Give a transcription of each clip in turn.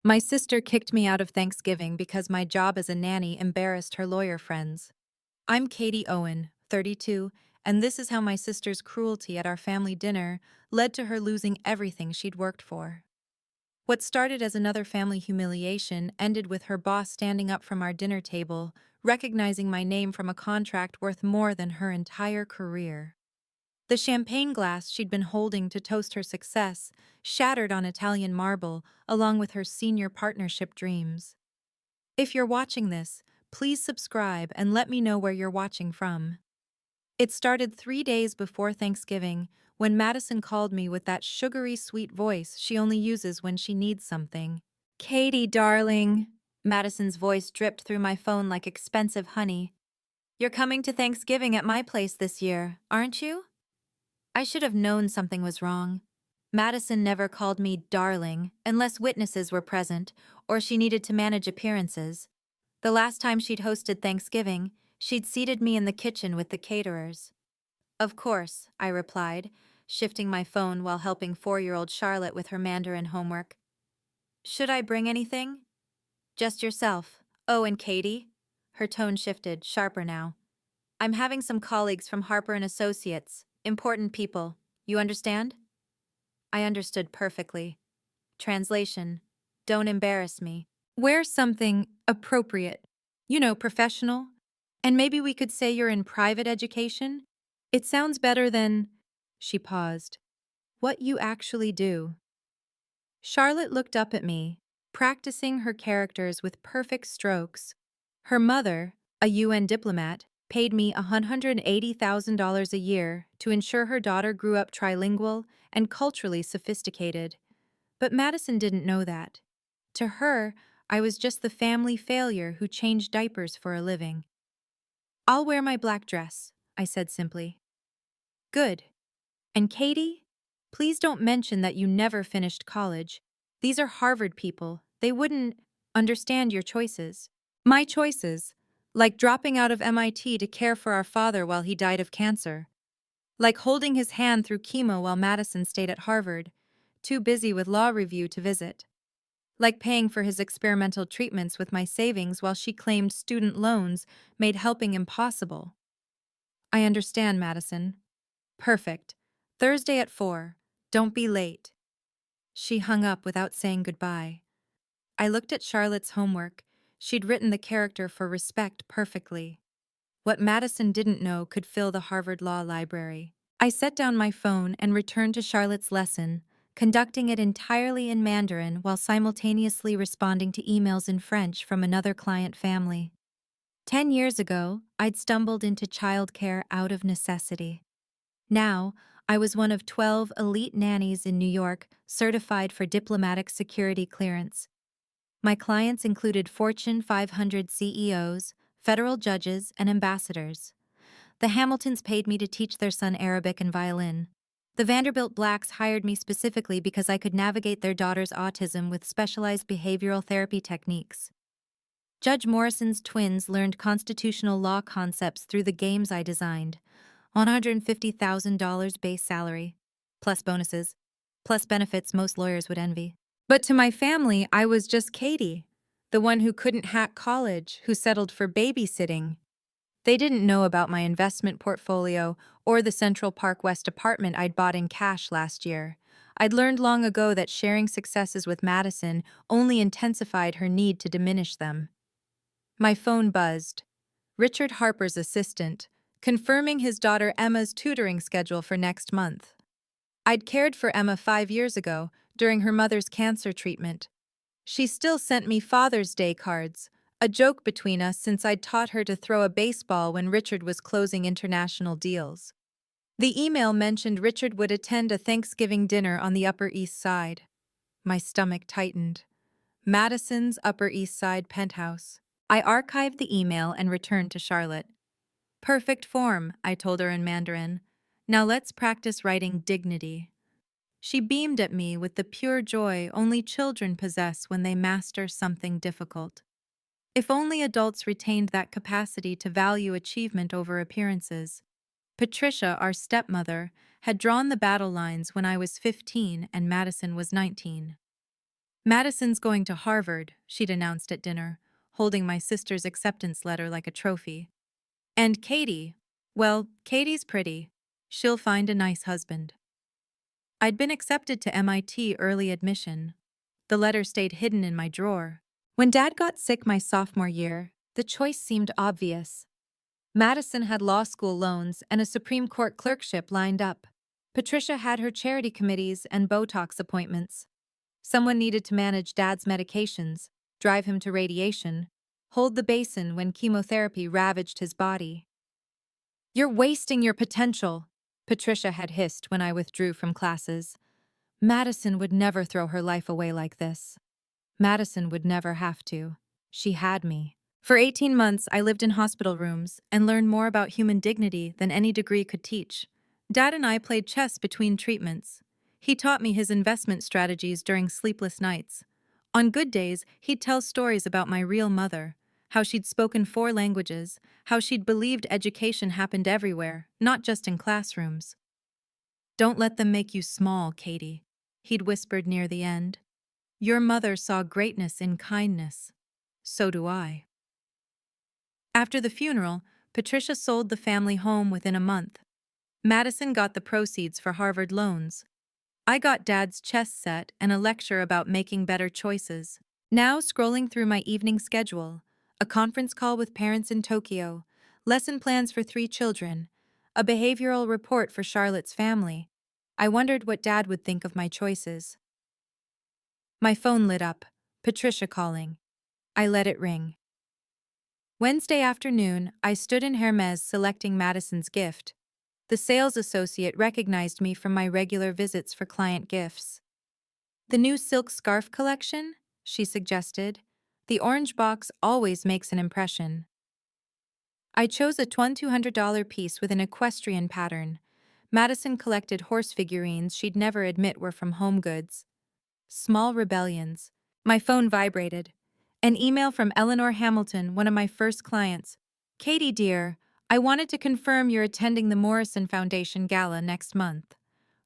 My sister kicked me out of Thanksgiving because my job as a nanny embarrassed her lawyer friends. I'm Katie Owen, 32, and this is how my sister's cruelty at our family dinner led to her losing everything she'd worked for. What started as another family humiliation ended with her boss standing up from our dinner table, recognizing my name from a contract worth more than her entire career. The champagne glass she'd been holding to toast her success shattered on Italian marble, along with her senior partnership dreams. If you're watching this, please subscribe and let me know where you're watching from. It started 3 days before Thanksgiving when Madison called me with that sugary sweet voice she only uses when she needs something. Katie, darling. Madison's voice dripped through my phone like expensive honey. You're coming to Thanksgiving at my place this year, aren't you? I should have known something was wrong. Madison never called me darling unless witnesses were present or she needed to manage appearances. The last time she'd hosted Thanksgiving, she'd seated me in the kitchen with the caterers. Of course, I replied, shifting my phone while helping 4-year-old Charlotte with her Mandarin homework. Should I bring anything? Just yourself. Oh, and Katie? Her tone shifted, sharper now. I'm having some colleagues from Harper and Associates, important people. You understand? I understood perfectly. Translation: don't embarrass me. Wear something appropriate. Professional. And maybe we could say you're in private education? It sounds better than… She paused. What you actually do. Charlotte looked up at me, practicing her characters with perfect strokes. Her mother, a UN diplomat, paid me $180,000 a year to ensure her daughter grew up trilingual and culturally sophisticated. But Madison didn't know that. To her, I was just the family failure who changed diapers for a living. I'll wear my black dress, I said simply. Good. And Katie, please don't mention that you never finished college. These are Harvard people. They wouldn't understand your choices. My choices, like dropping out of MIT to care for our father while he died of cancer. Like holding his hand through chemo while Madison stayed at Harvard, too busy with law review to visit. Like paying for his experimental treatments with my savings while she claimed student loans made helping impossible. I understand, Madison. Perfect. Thursday at 4. Don't be late. She hung up without saying goodbye. I looked at Charlotte's homework. She'd written the character for respect perfectly. What Madison didn't know could fill the Harvard Law Library. I set down my phone and returned to Charlotte's lesson, conducting it entirely in Mandarin while simultaneously responding to emails in French from another client family. 10 years ago, I'd stumbled into childcare out of necessity. Now, I was one of 12 elite nannies in New York certified for diplomatic security clearance. My clients included Fortune 500 CEOs, federal judges, and ambassadors. The Hamiltons paid me to teach their son Arabic and violin. The Vanderbilt Blacks hired me specifically because I could navigate their daughter's autism with specialized behavioral therapy techniques. Judge Morrison's twins learned constitutional law concepts through the games I designed. $150,000 base salary, plus bonuses, plus benefits most lawyers would envy. But to my family, I was just Katie, the one who couldn't hack college, who settled for babysitting. They didn't know about my investment portfolio or the Central Park West apartment I'd bought in cash last year. I'd learned long ago that sharing successes with Madison only intensified her need to diminish them. My phone buzzed. Richard Harper's assistant, confirming his daughter Emma's tutoring schedule for next month. I'd cared for Emma 5 years ago, during her mother's cancer treatment. She still sent me Father's Day cards, a joke between us since I'd taught her to throw a baseball when Richard was closing international deals. The email mentioned Richard would attend a Thanksgiving dinner on the Upper East Side. My stomach tightened. Madison's Upper East Side penthouse. I archived the email and returned to Charlotte. Perfect form, I told her in Mandarin. Now let's practice writing dignity. She beamed at me with the pure joy only children possess when they master something difficult. If only adults retained that capacity to value achievement over appearances. Patricia, our stepmother, had drawn the battle lines when I was 15 and Madison was 19. Madison's going to Harvard, she'd announced at dinner, holding my sister's acceptance letter like a trophy. And Katie, well, Katie's pretty. She'll find a nice husband. I'd been accepted to MIT early admission. The letter stayed hidden in my drawer. When Dad got sick my sophomore year, the choice seemed obvious. Madison had law school loans and a Supreme Court clerkship lined up. Patricia had her charity committees and Botox appointments. Someone needed to manage Dad's medications, drive him to radiation, hold the basin when chemotherapy ravaged his body. "You're wasting your potential," Patricia had hissed when I withdrew from classes. Madison would never throw her life away like this. Madison would never have to. She had me. For 18 months, I lived in hospital rooms and learned more about human dignity than any degree could teach. Dad and I played chess between treatments. He taught me his investment strategies during sleepless nights. On good days, he'd tell stories about my real mother, how she'd spoken 4 languages, how she'd believed education happened everywhere, not just in classrooms. "Don't let them make you small, Katie," he'd whispered near the end. "Your mother saw greatness in kindness. So do I." After the funeral, Patricia sold the family home within a month. Madison got the proceeds for Harvard loans. I got Dad's chess set and a lecture about making better choices. Now scrolling through my evening schedule, a conference call with parents in Tokyo, lesson plans for 3 children, a behavioral report for Charlotte's family. I wondered what Dad would think of my choices. My phone lit up. Patricia calling. I let it ring. Wednesday afternoon, I stood in Hermes selecting Madison's gift. The sales associate recognized me from my regular visits for client gifts. "The new silk scarf collection?" she suggested. "The orange box always makes an impression." I chose a $2,200 piece with an equestrian pattern. Madison collected horse figurines she'd never admit were from Home Goods. Small rebellions. My phone vibrated. An email from Eleanor Hamilton, one of my first clients. "Katie, dear, I wanted to confirm you're attending the Morrison Foundation Gala next month.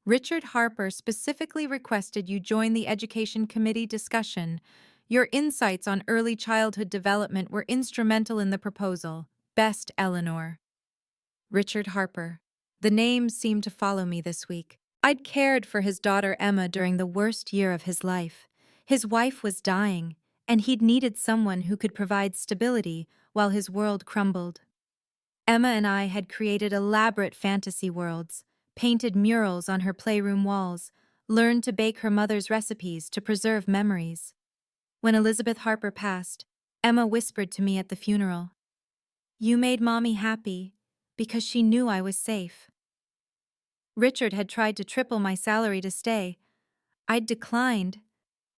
Richard Harper specifically requested you join the Education Committee discussion. Your insights on early childhood development were instrumental in the proposal. Best, Eleanor." Richard Harper. The name seemed to follow me this week. I'd cared for his daughter Emma during the worst year of his life. His wife was dying, and he'd needed someone who could provide stability while his world crumbled. Emma and I had created elaborate fantasy worlds, painted murals on her playroom walls, learned to bake her mother's recipes to preserve memories. When Elizabeth Harper passed, Emma whispered to me at the funeral, "You made Mommy happy because she knew I was safe." Richard had tried to triple my salary to stay. I'd declined.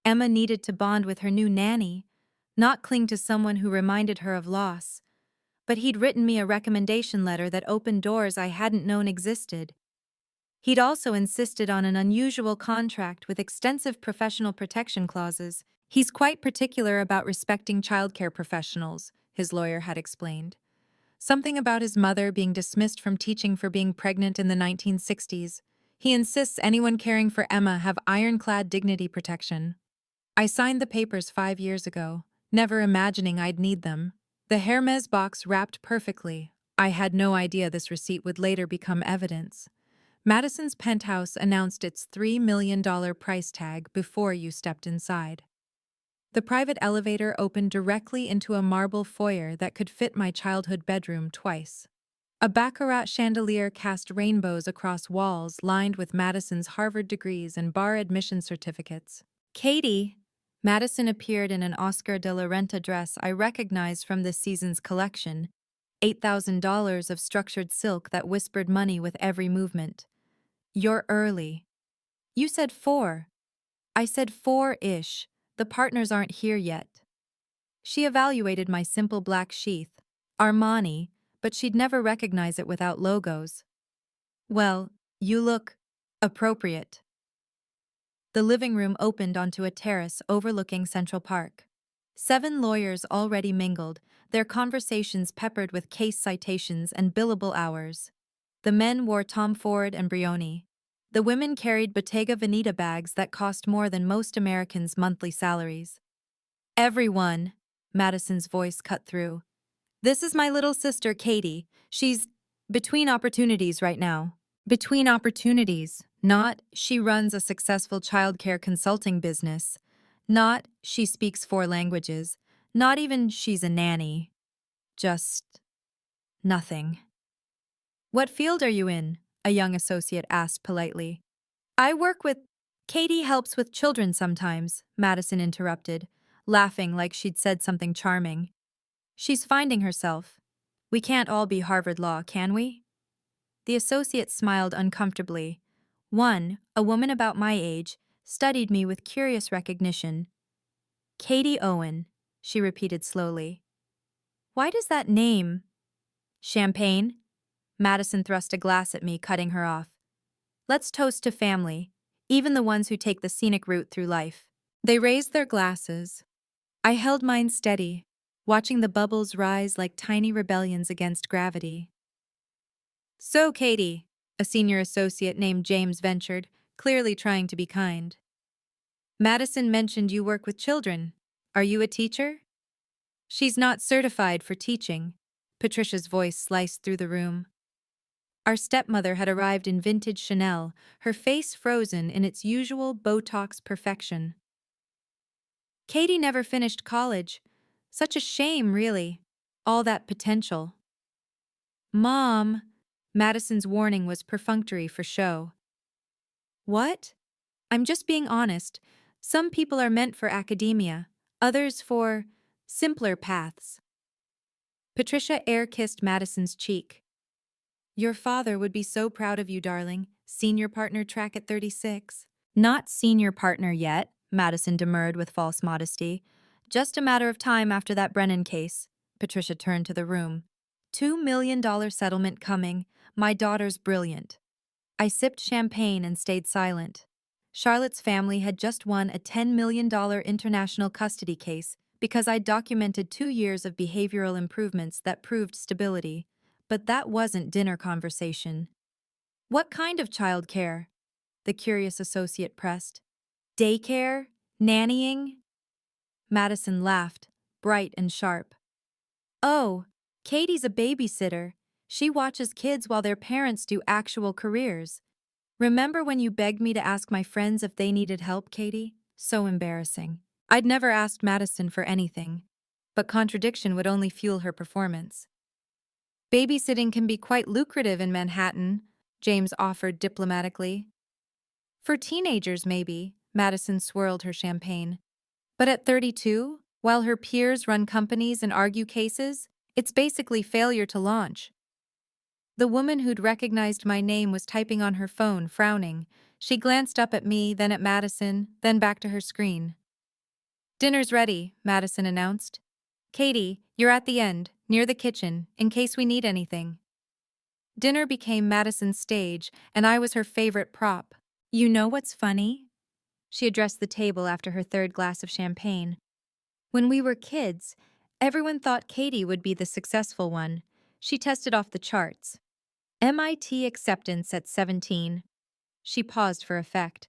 Emma needed to bond with her new nanny, not cling to someone who reminded her of loss. But he'd written me a recommendation letter that opened doors I hadn't known existed. He'd also insisted on an unusual contract with extensive professional protection clauses. "He's quite particular about respecting childcare professionals," his lawyer had explained. "Something about his mother being dismissed from teaching for being pregnant in the 1960s. He insists anyone caring for Emma have ironclad dignity protection." I signed the papers 5 years ago, never imagining I'd need them. The Hermes box wrapped perfectly. I had no idea this receipt would later become evidence. Madison's penthouse announced its $3 million price tag before you stepped inside. The private elevator opened directly into a marble foyer that could fit my childhood bedroom twice. A baccarat chandelier cast rainbows across walls lined with Madison's Harvard degrees and bar admission certificates. "Katie!" Madison appeared in an Oscar de la Renta dress I recognized from this season's collection, $8,000 of structured silk that whispered money with every movement. "You're early." "You said 4. I said 4-ish. The partners aren't here yet." She evaluated my simple black sheath, Armani, but she'd never recognize it without logos. "Well, you look appropriate." The living room opened onto a terrace overlooking Central Park. 7 lawyers already mingled, their conversations peppered with case citations and billable hours. The men wore Tom Ford and Brioni. The women carried Bottega Veneta bags that cost more than most Americans' monthly salaries. Everyone, Madison's voice cut through. This is my little sister, Katie. She's between opportunities right now. Between opportunities, not she runs a successful childcare consulting business, not she speaks 4 languages, not even she's a nanny. Just nothing. What field are you in? A young associate asked politely. I work with. Katie helps with children sometimes, Madison interrupted, laughing like she'd said something charming. She's finding herself. We can't all be Harvard Law, can we? The associate smiled uncomfortably. One, a woman about my age, studied me with curious recognition. Katie Owen, she repeated slowly. Why does that name? Champagne? Madison thrust a glass at me, cutting her off. Let's toast to family, even the ones who take the scenic route through life. They raised their glasses. I held mine steady, watching the bubbles rise like tiny rebellions against gravity. So, Katie, a senior associate named James ventured, clearly trying to be kind. Madison mentioned you work with children. Are you a teacher? She's not certified for teaching. Patricia's voice sliced through the room. Our stepmother had arrived in vintage Chanel, her face frozen in its usual Botox perfection. Katie never finished college. Such a shame, really. All that potential. Mom, Madison's warning was perfunctory for show. What? I'm just being honest. Some people are meant for academia, others for simpler paths. Patricia air-kissed Madison's cheek. Your father would be so proud of you, darling. Senior partner track at 36. Not senior partner yet, Madison demurred with false modesty. Just a matter of time after that Brennan case. Patricia turned to the room. $2 million settlement coming. My daughter's brilliant. I sipped champagne and stayed silent. Charlotte's family had just won a $10 million international custody case because I'd documented 2 years of behavioral improvements that proved stability. But that wasn't dinner conversation. What kind of child care? The curious associate pressed. Daycare? Nannying? Madison laughed, bright and sharp. Oh, Katie's a babysitter. She watches kids while their parents do actual careers. Remember when you begged me to ask my friends if they needed help, Katie? So embarrassing. I'd never asked Madison for anything, but contradiction would only fuel her performance. Babysitting can be quite lucrative in Manhattan, James offered diplomatically. For teenagers, maybe, Madison swirled her champagne. But at 32, while her peers run companies and argue cases, it's basically failure to launch. The woman who'd recognized my name was typing on her phone, frowning. She glanced up at me, then at Madison, then back to her screen. Dinner's ready, Madison announced. Katie, you're at the end, near the kitchen, in case we need anything. Dinner became Madison's stage, and I was her favorite prop. You know what's funny? She addressed the table after her 3rd glass of champagne. When we were kids, everyone thought Katie would be the successful one. She tested off the charts. MIT acceptance at 17. She paused for effect.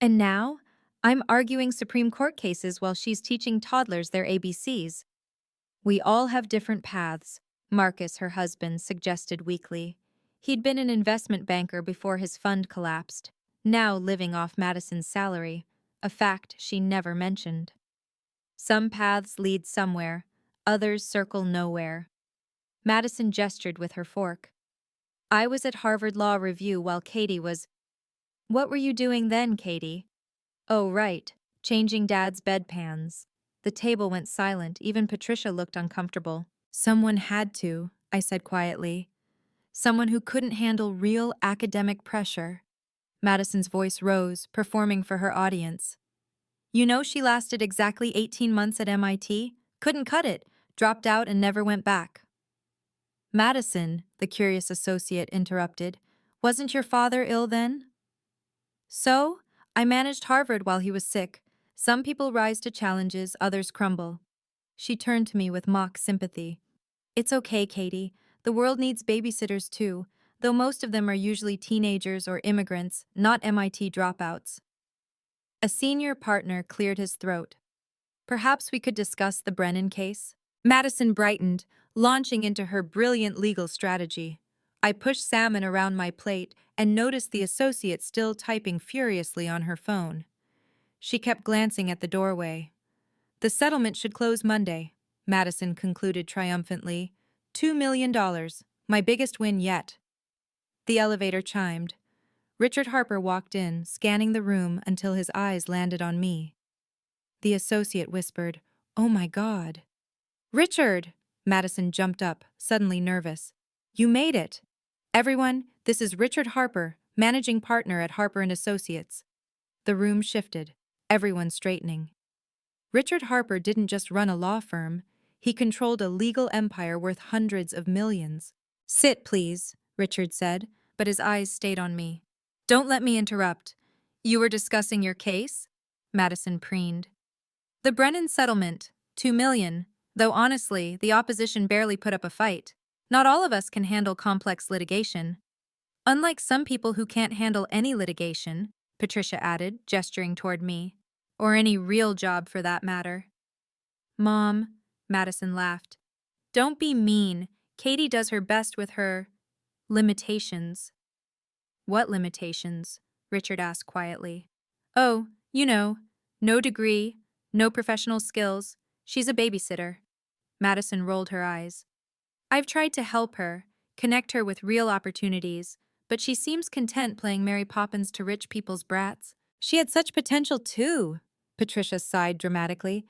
And now, I'm arguing Supreme Court cases while she's teaching toddlers their ABCs. We all have different paths, Marcus, her husband, suggested weakly. He'd been an investment banker before his fund collapsed, now living off Madison's salary, a fact she never mentioned. Some paths lead somewhere, others circle nowhere. Madison gestured with her fork. I was at Harvard Law Review while Katie was. What were you doing then, Katie? Oh, right, changing Dad's bedpans. The table went silent, even Patricia looked uncomfortable. Someone had to, I said quietly. Someone who couldn't handle real academic pressure. Madison's voice rose, performing for her audience. You know she lasted exactly 18 months at MIT? Couldn't cut it, dropped out and never went back. Madison, the curious associate interrupted, wasn't your father ill then? So, I managed Harvard while he was sick. Some people rise to challenges, others crumble. She turned to me with mock sympathy. It's okay, Katie. The world needs babysitters too. though most of them are usually teenagers or immigrants, not MIT dropouts. A senior partner cleared his throat. Perhaps we could discuss the Brennan case? Madison brightened, launching into her brilliant legal strategy. I pushed salmon around my plate and noticed the associate still typing furiously on her phone. She kept glancing at the doorway. The settlement should close Monday, Madison concluded triumphantly. $2 million, my biggest win yet. The elevator chimed. Richard Harper walked in, scanning the room until his eyes landed on me. The associate whispered, "Oh my God." "Richard!" Madison jumped up, suddenly nervous. "You made it!" "Everyone, this is Richard Harper, managing partner at Harper & Associates." The room shifted, everyone straightening. Richard Harper didn't just run a law firm, he controlled a legal empire worth hundreds of millions. "Sit, please," Richard said, but his eyes stayed on me. "Don't let me interrupt. You were discussing your case?" Madison preened. "The Brennan settlement, $2 million, though honestly, the opposition barely put up a fight. Not all of us can handle complex litigation. Unlike some people who can't handle any litigation," Patricia added, gesturing toward me. "Or any real job for that matter." "Mom," Madison laughed. "Don't be mean. Katie does her best with her limitations." "What limitations?" Richard asked quietly. "Oh, you know, no degree, no professional skills. She's a babysitter." Madison rolled her eyes. "I've tried to help her, connect her with real opportunities, but she seems content playing Mary Poppins to rich people's brats." "She had such potential too," Patricia sighed dramatically.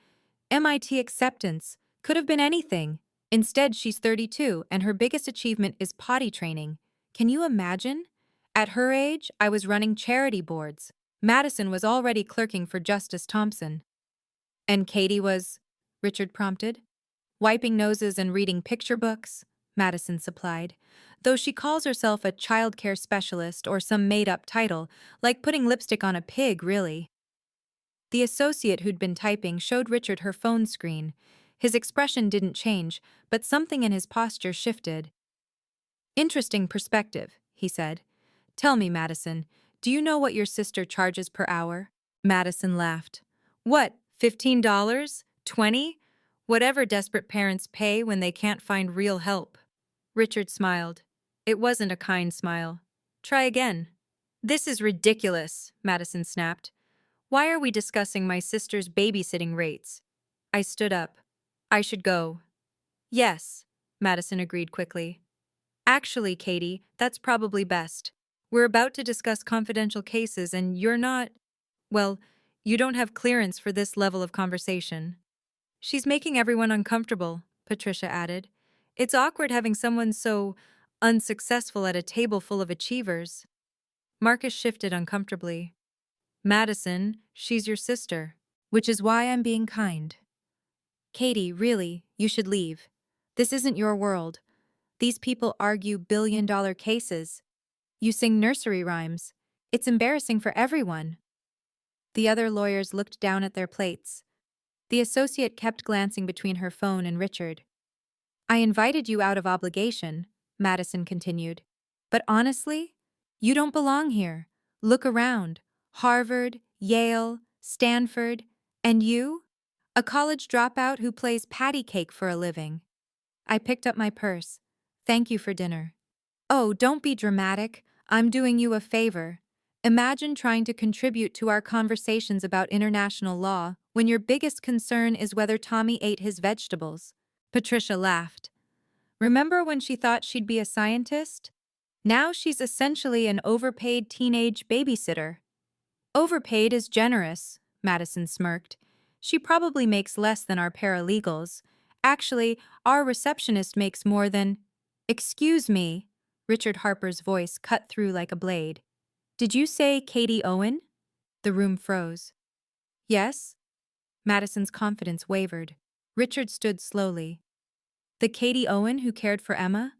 "MIT acceptance. Could have been anything. Instead, she's 32, and her biggest achievement is potty training. Can you imagine? At her age, I was running charity boards. Madison was already clerking for Justice Thompson." "And Katie was," Richard prompted. "Wiping noses and reading picture books," Madison supplied, "though she calls herself a childcare specialist or some made-up title, like putting lipstick on a pig, really." The associate who'd been typing showed Richard her phone screen. His expression didn't change, but something in his posture shifted. "Interesting perspective," he said. "Tell me, Madison, do you know what your sister charges per hour?" Madison laughed. "What, $15? 20? Whatever desperate parents pay when they can't find real help." Richard smiled. It wasn't a kind smile. "Try again." "This is ridiculous," Madison snapped. "Why are we discussing my sister's babysitting rates?" I stood up. "I should go." "Yes," Madison agreed quickly. "Actually, Katie, that's probably best. We're about to discuss confidential cases and you're not, well, you don't have clearance for this level of conversation." "She's making everyone uncomfortable," Patricia added. "It's awkward having someone so unsuccessful at a table full of achievers." Marcus shifted uncomfortably. "Madison, she's your sister. Which is why I'm being kind." "Katie, really, you should leave. This isn't your world. These people argue billion-dollar cases. You sing nursery rhymes. It's embarrassing for everyone." The other lawyers looked down at their plates. The associate kept glancing between her phone and Richard. "I invited you out of obligation," Madison continued. "But honestly, you don't belong here. Look around. Harvard, Yale, Stanford, and you? A college dropout who plays patty cake for a living." I picked up my purse. "Thank you for dinner." "Oh, don't be dramatic. I'm doing you a favor. Imagine trying to contribute to our conversations about international law when your biggest concern is whether Tommy ate his vegetables." Patricia laughed. "Remember when she thought she'd be a scientist? Now she's essentially an overpaid teenage babysitter." "Overpaid is generous," Madison smirked. "She probably makes less than our paralegals. Actually, our receptionist makes more than—" "Excuse me," Richard Harper's voice cut through like a blade. "Did you say Katie Owen?" The room froze. "Yes?" Madison's confidence wavered. Richard stood slowly. "The Katie Owen who cared for Emma?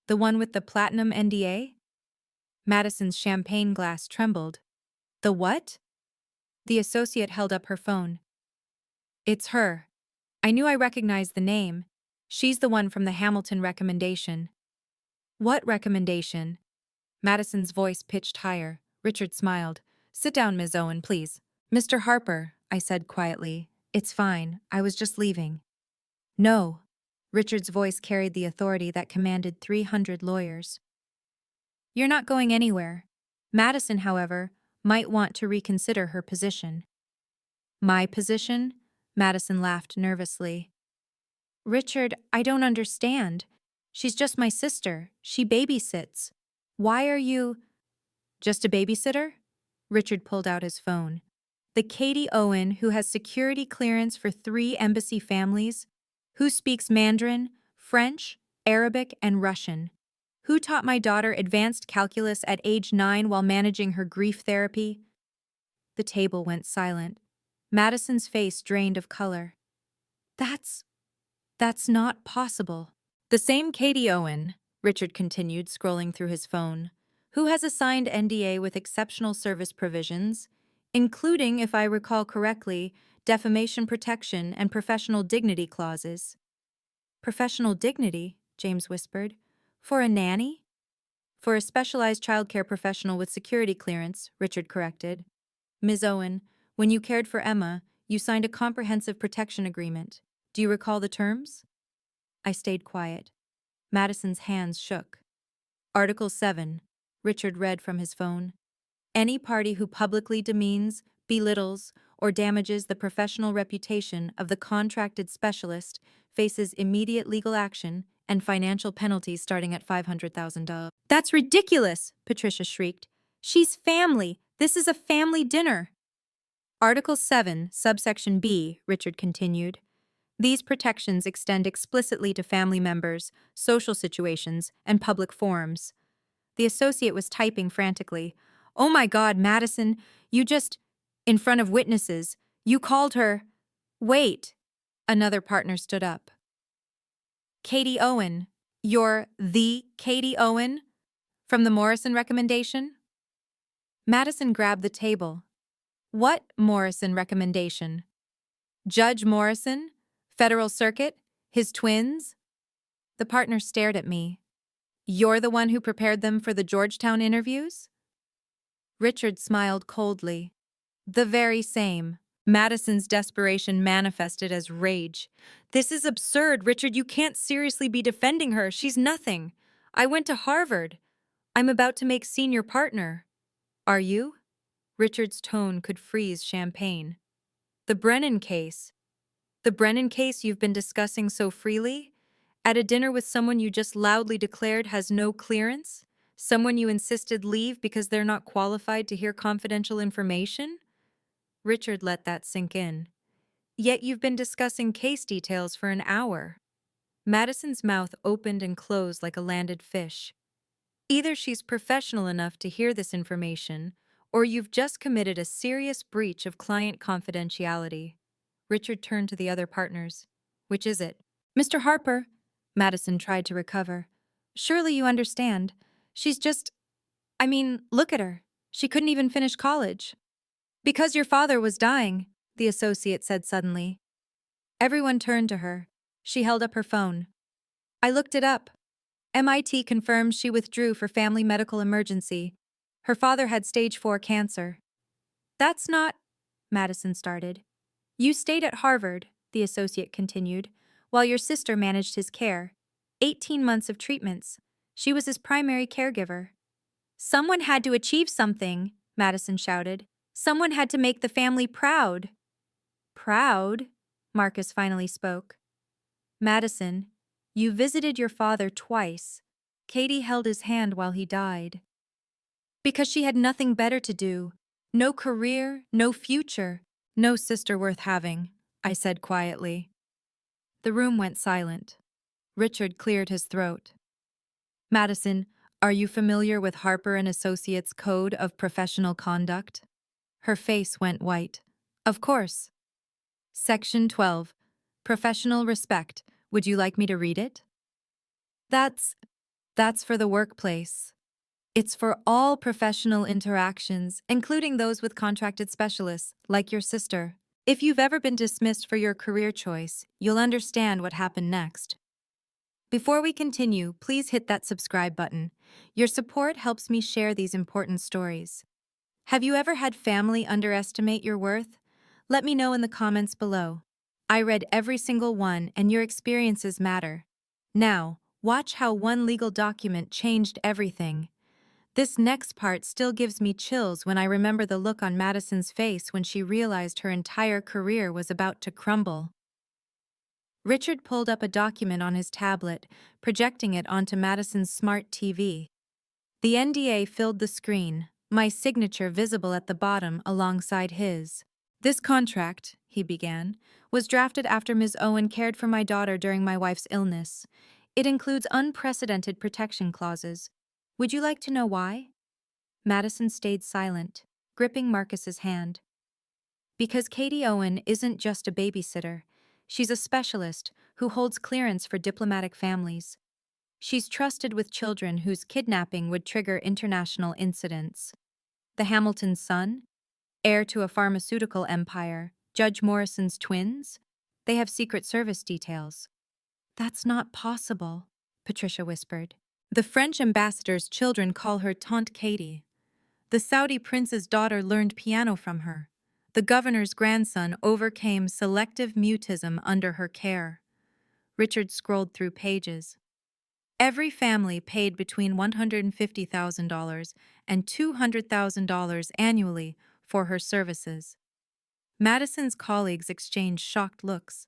The one with the platinum NDA?" Madison's champagne glass trembled. "The what?" The associate held up her phone. "It's her. I knew I recognized the name. She's the one from the Hamilton recommendation." "What recommendation?" Madison's voice pitched higher. Richard smiled. Sit down, Ms. Owen, please. Mr. Harper, I said quietly. It's fine. I was just leaving. No. Richard's voice carried the authority that commanded 300 lawyers. You're not going anywhere. Madison, however, might want to reconsider her position. My position? Madison laughed nervously. Richard, I don't understand. She's just my sister. She babysits. Why are you… Just a babysitter? Richard pulled out his phone. The Katie Owen who has security clearance for 3 embassy families, who speaks Mandarin, French, Arabic, and Russian, who taught my daughter advanced calculus at age 9 while managing her grief therapy. The table went silent. Madison's face drained of color. That's not possible. The same Katie Owen, Richard continued, scrolling through his phone, who has a signed NDA with exceptional service provisions, including, if I recall correctly, defamation protection and professional dignity clauses. Professional dignity? James whispered. For a nanny? For a specialized childcare professional with security clearance, Richard corrected. Ms. Owen, when you cared for Emma, you signed a comprehensive protection agreement. Do you recall the terms? I stayed quiet. Madison's hands shook. Article 7, Richard read from his phone. Any party who publicly demeans, belittles, or damages the professional reputation of the contracted specialist faces immediate legal action and financial penalties starting at $500,000. That's ridiculous, Patricia shrieked. She's family. This is a family dinner. Article 7, subsection B, Richard continued. These protections extend explicitly to family members, social situations, and public forums. The associate was typing frantically. Oh my God, Madison, you just… In front of witnesses, you called her… Wait. Another partner stood up. Katie Owen. You're the Katie Owen? From the Morrison recommendation? Madison grabbed the table. What Morrison recommendation? Judge Morrison? Federal Circuit? His twins? The partner stared at me. You're the one who prepared them for the Georgetown interviews? Richard smiled coldly. The very same. Madison's desperation manifested as rage. This is absurd, Richard. You can't seriously be defending her. She's nothing. I went to Harvard. I'm about to make senior partner. Are you? Richard's tone could freeze champagne. The Brennan case. The Brennan case you've been discussing so freely? At a dinner with someone you just loudly declared has no clearance? Someone you insisted leave because they're not qualified to hear confidential information? Richard let that sink in. Yet you've been discussing case details for an hour. Madison's mouth opened and closed like a landed fish. Either she's professional enough to hear this information, or you've just committed a serious breach of client confidentiality. Richard turned to the other partners. Which is it? Mr. Harper, Madison tried to recover. Surely you understand. She's just… look at her. She couldn't even finish college. Because your father was dying, the associate said suddenly. Everyone turned to her. She held up her phone. I looked it up. MIT confirms she withdrew for family medical emergency. Her father had stage 4 cancer. That's not… Madison started. You stayed at Harvard, the associate continued, while your sister managed his care. 18 months of treatments. She was his primary caregiver. Someone had to achieve something, Madison shouted. Someone had to make the family proud. Proud? Marcus finally spoke. Madison, you visited your father twice. Katie held his hand while he died. Because she had nothing better to do. No career, no future. No sister worth having, I said quietly. The room went silent. Richard cleared his throat. Madison, are you familiar with Harper and Associates' Code of Professional Conduct? Her face went white. Of course. Section 12. Professional respect. Would you like me to read it? That's for the workplace. It's for all professional interactions, including those with contracted specialists, like your sister. If you've ever been dismissed for your career choice, you'll understand what happened next. Before we continue, please hit that subscribe button. Your support helps me share these important stories. Have you ever had family underestimate your worth? Let me know in the comments below. I read every single one, and your experiences matter. Now, watch how one legal document changed everything. This next part still gives me chills when I remember the look on Madison's face when she realized her entire career was about to crumble. Richard pulled up a document on his tablet, projecting it onto Madison's smart TV. The NDA filled the screen, my signature visible at the bottom alongside his. "This contract," he began, "was drafted after Ms. Owen cared for my daughter during my wife's illness. It includes unprecedented protection clauses. Would you like to know why?" Madison stayed silent, gripping Marcus's hand. "Because Katie Owen isn't just a babysitter. She's a specialist who holds clearance for diplomatic families. She's trusted with children whose kidnapping would trigger international incidents. The Hamilton's son, heir to a pharmaceutical empire, Judge Morrison's twins, they have Secret Service details." "That's not possible," Patricia whispered. "The French ambassador's children call her Tante Katie. The Saudi prince's daughter learned piano from her. The governor's grandson overcame selective mutism under her care." Richard scrolled through pages. "Every family paid between $150,000 and $200,000 annually for her services." Madison's colleagues exchanged shocked looks.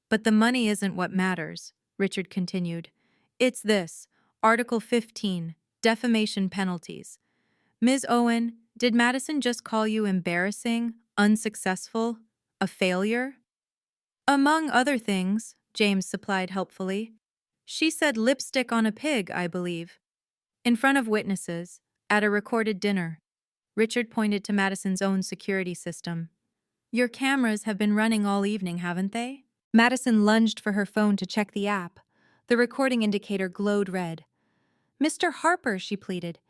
"But the money isn't what matters," Richard continued. "It's this, Article 15, defamation penalties. Ms. Owen, did Madison just call you embarrassing, unsuccessful, a failure?" "Among other things," James supplied helpfully. "She said lipstick on a pig, I believe. In front of witnesses, at a recorded dinner." Richard pointed to Madison's own security system. "Your cameras have been running all evening, haven't they?" Madison lunged for her phone to check the app. The recording indicator glowed red. "Mr. Harper," she pleaded,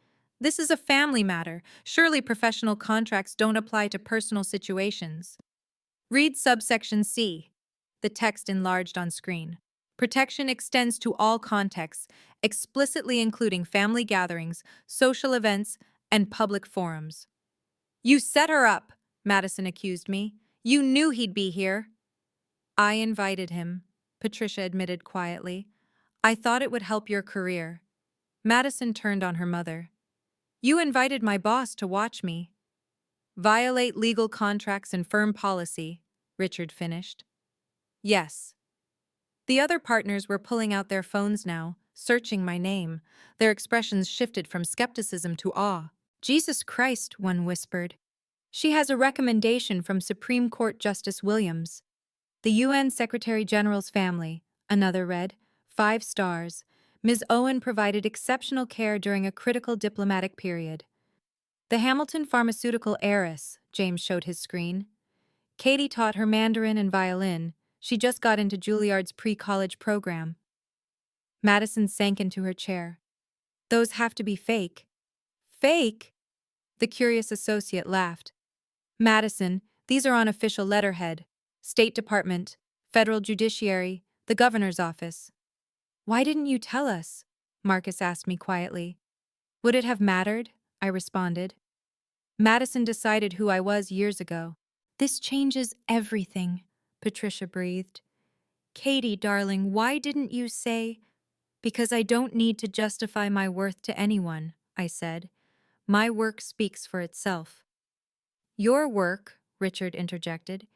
"this is a family matter. Surely professional contracts don't apply to personal situations." "Read subsection C." The text enlarged on screen. "Protection extends to all contexts, explicitly including family gatherings, social events, and public forums." "You set her up," Madison accused me. "You knew he'd be here." "I invited him," Patricia admitted quietly. "I thought it would help your career." Madison turned on her mother. "You invited my boss to watch me." "Violate legal contracts and firm policy," Richard finished. "Yes." The other partners were pulling out their phones now, searching my name. Their expressions shifted from skepticism to awe. "Jesus Christ," one whispered. "She has a recommendation from Supreme Court Justice Williams." "The UN Secretary-General's family," another read. 5 stars. "Ms. Owen provided exceptional care during a critical diplomatic period." "The Hamilton pharmaceutical heiress," James showed his screen. "Katie taught her Mandarin and violin. She just got into Juilliard's pre-college program." Madison sank into her chair. "Those have to be fake." "Fake?" The curious associate laughed. "Madison, these are on official letterhead. State Department, Federal Judiciary, the Governor's Office." "Why didn't you tell us?" Marcus asked me quietly. "Would it have mattered?" I responded. "Madison decided who I was years ago." "This changes everything," Patricia breathed. "Katie, darling, why didn't you say—" "Because I don't need to justify my worth to anyone," I said. "My work speaks for itself." "Your work," Richard interjected,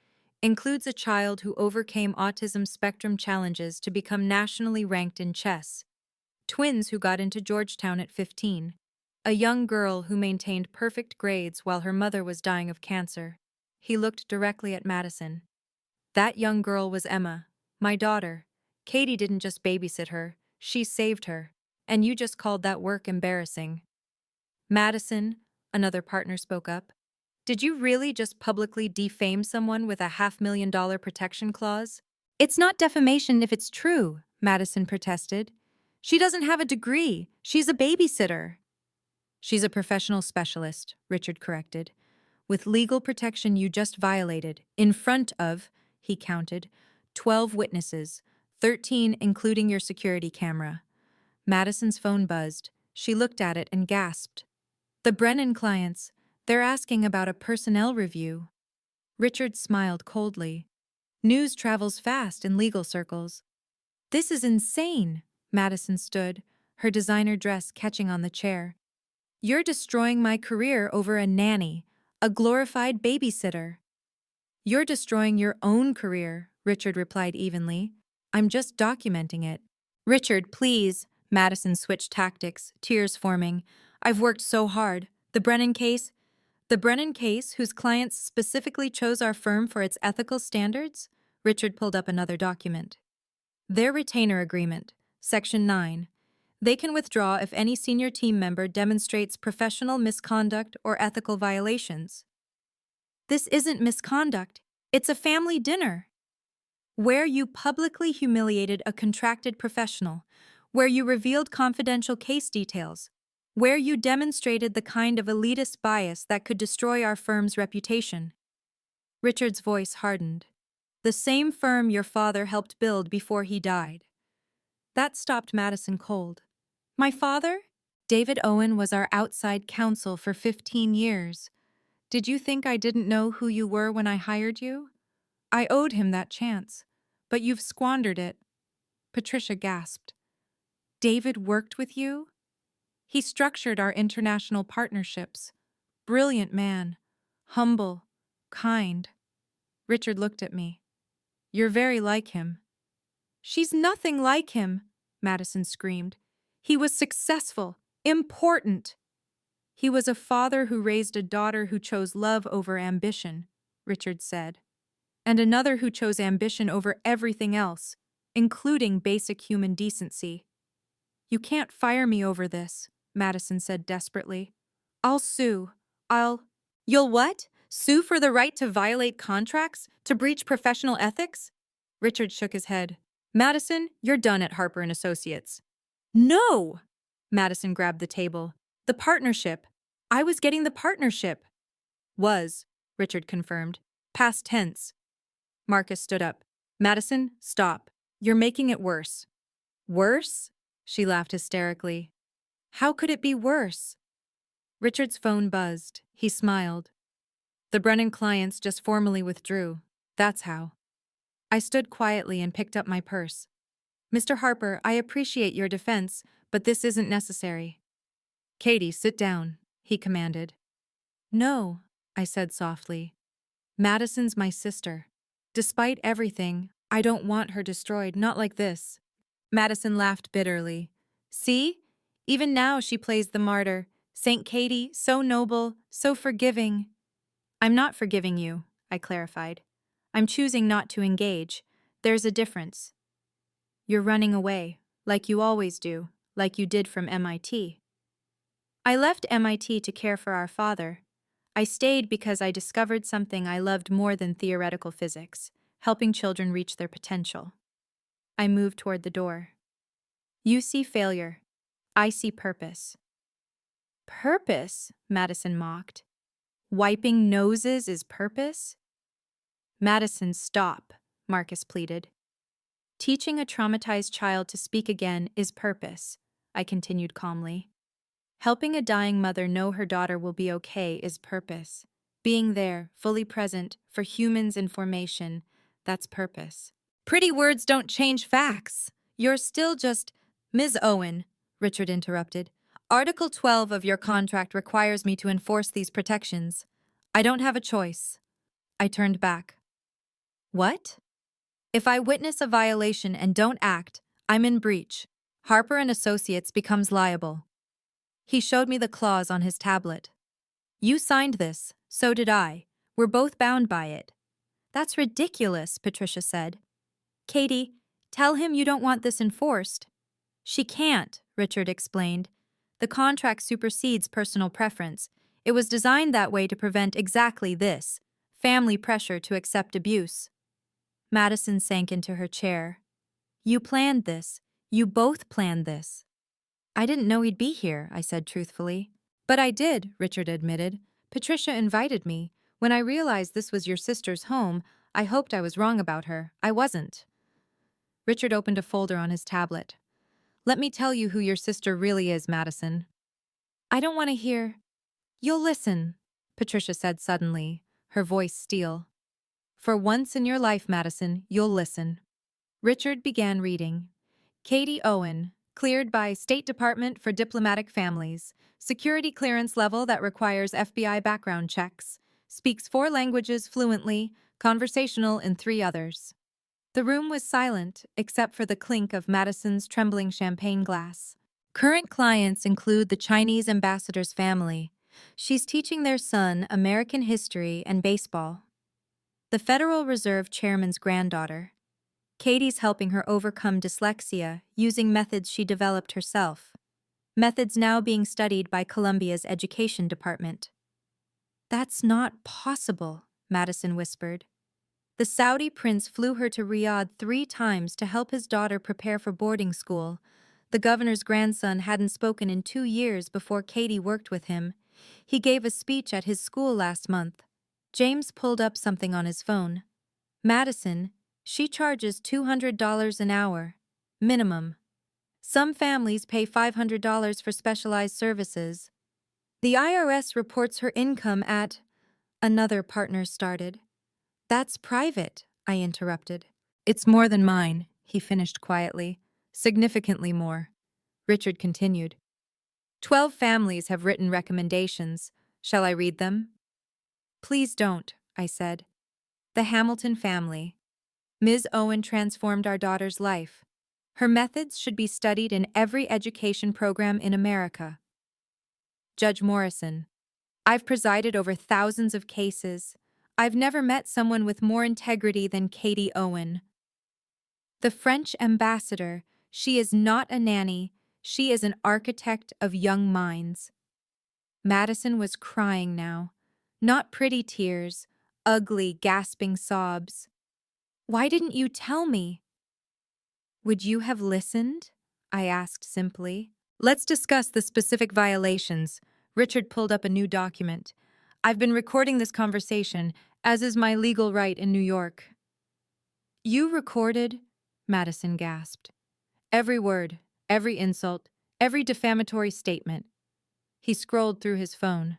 "includes a child who overcame autism spectrum challenges to become nationally ranked in chess. Twins who got into Georgetown at 15. A young girl who maintained perfect grades while her mother was dying of cancer." He looked directly at Madison. "That young girl was Emma, my daughter. Katie didn't just babysit her, she saved her. And you just called that work embarrassing." "Madison," another partner spoke up, "did you really just publicly defame someone with a $500,000 protection clause?" "It's not defamation if it's true," Madison protested. "She doesn't have a degree. She's a babysitter." "She's a professional specialist," Richard corrected. "With legal protection you just violated, in front of," he counted, 12 witnesses, 13, including your security camera. Madison's phone buzzed. She looked at it and gasped. The Brennan clients, they're asking about a personnel review. Richard smiled coldly. News travels fast in legal circles. This is insane, Madison stood, her designer dress catching on the chair. You're destroying my career over a nanny, a glorified babysitter. You're destroying your own career, Richard replied evenly. I'm just documenting it. Richard, please, Madison switched tactics, tears forming. I've worked so hard. The Brennan case, whose clients specifically chose our firm for its ethical standards? Richard pulled up another document. Their retainer agreement, Section 9. They can withdraw if any senior team member demonstrates professional misconduct or ethical violations. This isn't misconduct. It's a family dinner. Where you publicly humiliated a contracted professional, where you revealed confidential case details, where you demonstrated the kind of elitist bias that could destroy our firm's reputation. Richard's voice hardened. The same firm your father helped build before he died. That stopped Madison cold. My father? David Owen was our outside counsel for 15 years. Did you think I didn't know who you were when I hired you? I owed him that chance, but you've squandered it. Patricia gasped. David worked with you? He structured our international partnerships. Brilliant man. Humble. Kind. Richard looked at me. You're very like him. She's nothing like him, Madison screamed. He was successful, important. He was a father who raised a daughter who chose love over ambition, Richard said. And another who chose ambition over everything else, including basic human decency. You can't fire me over this, Madison said desperately. I'll sue. You'll what? Sue for the right to violate contracts? To breach professional ethics? Richard shook his head. Madison, you're done at Harper & Associates. No! Madison grabbed the table. The partnership. I was getting the partnership. Was, Richard confirmed. Past tense. Marcus stood up. Madison, stop. You're making it worse. Worse? She laughed hysterically. How could it be worse? Richard's phone buzzed. He smiled. The Brennan clients just formally withdrew. That's how. I stood quietly and picked up my purse. Mr. Harper, I appreciate your defense, but this isn't necessary. Katie, sit down, he commanded. No, I said softly. Madison's my sister. Despite everything, I don't want her destroyed, not like this. Madison laughed bitterly. See? Even now she plays the martyr. Saint Katie, so noble, so forgiving. I'm not forgiving you, I clarified. I'm choosing not to engage. There's a difference. You're running away, like you always do, like you did from MIT. I left MIT to care for our father. I stayed because I discovered something I loved more than theoretical physics, helping children reach their potential. I moved toward the door. You see failure. I see purpose. Purpose? Madison mocked. Wiping noses is purpose? Madison, stop, Marcus pleaded. Teaching a traumatized child to speak again is purpose, I continued calmly. Helping a dying mother know her daughter will be okay is purpose. Being there, fully present, for humans in formation, that's purpose. Pretty words don't change facts. You're still just… Ms. Owen, Richard interrupted. Article 12 of your contract requires me to enforce these protections. I don't have a choice. I turned back. What? If I witness a violation and don't act, I'm in breach. Harper & Associates becomes liable. He showed me the clause on his tablet. You signed this, so did I. We're both bound by it. That's ridiculous, Patricia said. Katie, tell him you don't want this enforced. She can't, Richard explained. The contract supersedes personal preference. It was designed that way to prevent exactly this, family pressure to accept abuse. Madison sank into her chair. You planned this. You both planned this. I didn't know he'd be here, I said truthfully. But I did, Richard admitted. Patricia invited me. When I realized this was your sister's home, I hoped I was wrong about her. I wasn't. Richard opened a folder on his tablet. Let me tell you who your sister really is, Madison. I don't want to hear. You'll listen, Patricia said suddenly, her voice steel. For once in your life, Madison, you'll listen. Richard began reading. Katie Owen, cleared by State Department for Diplomatic Families, security clearance level that requires FBI background checks, speaks 4 languages fluently, conversational in 3 others. The room was silent, except for the clink of Madison's trembling champagne glass. Current clients include the Chinese ambassador's family. She's teaching their son American history and baseball. The Federal Reserve chairman's granddaughter. Katie's helping her overcome dyslexia using methods she developed herself. Methods now being studied by Columbia's education department. That's not possible, Madison whispered. The Saudi prince flew her to Riyadh 3 times to help his daughter prepare for boarding school. The governor's grandson hadn't spoken in 2 years before Katie worked with him. He gave a speech at his school last month. James pulled up something on his phone. Madison, she charges $200 an hour. Minimum. Some families pay $500 for specialized services. The IRS reports her income at... Another partner started. That's private, I interrupted. It's more than mine, he finished quietly. Significantly more. Richard continued. 12 families have written recommendations. Shall I read them? Please don't, I said. The Hamilton family. Ms. Owen transformed our daughter's life. Her methods should be studied in every education program in America. Judge Morrison. I've presided over thousands of cases. I've never met someone with more integrity than Katie Owen. The French ambassador. She is not a nanny. She is an architect of young minds. Madison was crying now. Not pretty tears, ugly, gasping sobs. Why didn't you tell me? Would you have listened? I asked simply. Let's discuss the specific violations. Richard pulled up a new document. I've been recording this conversation, as is my legal right in New York. You recorded? Madison gasped. Every word, every insult, every defamatory statement. He scrolled through his phone.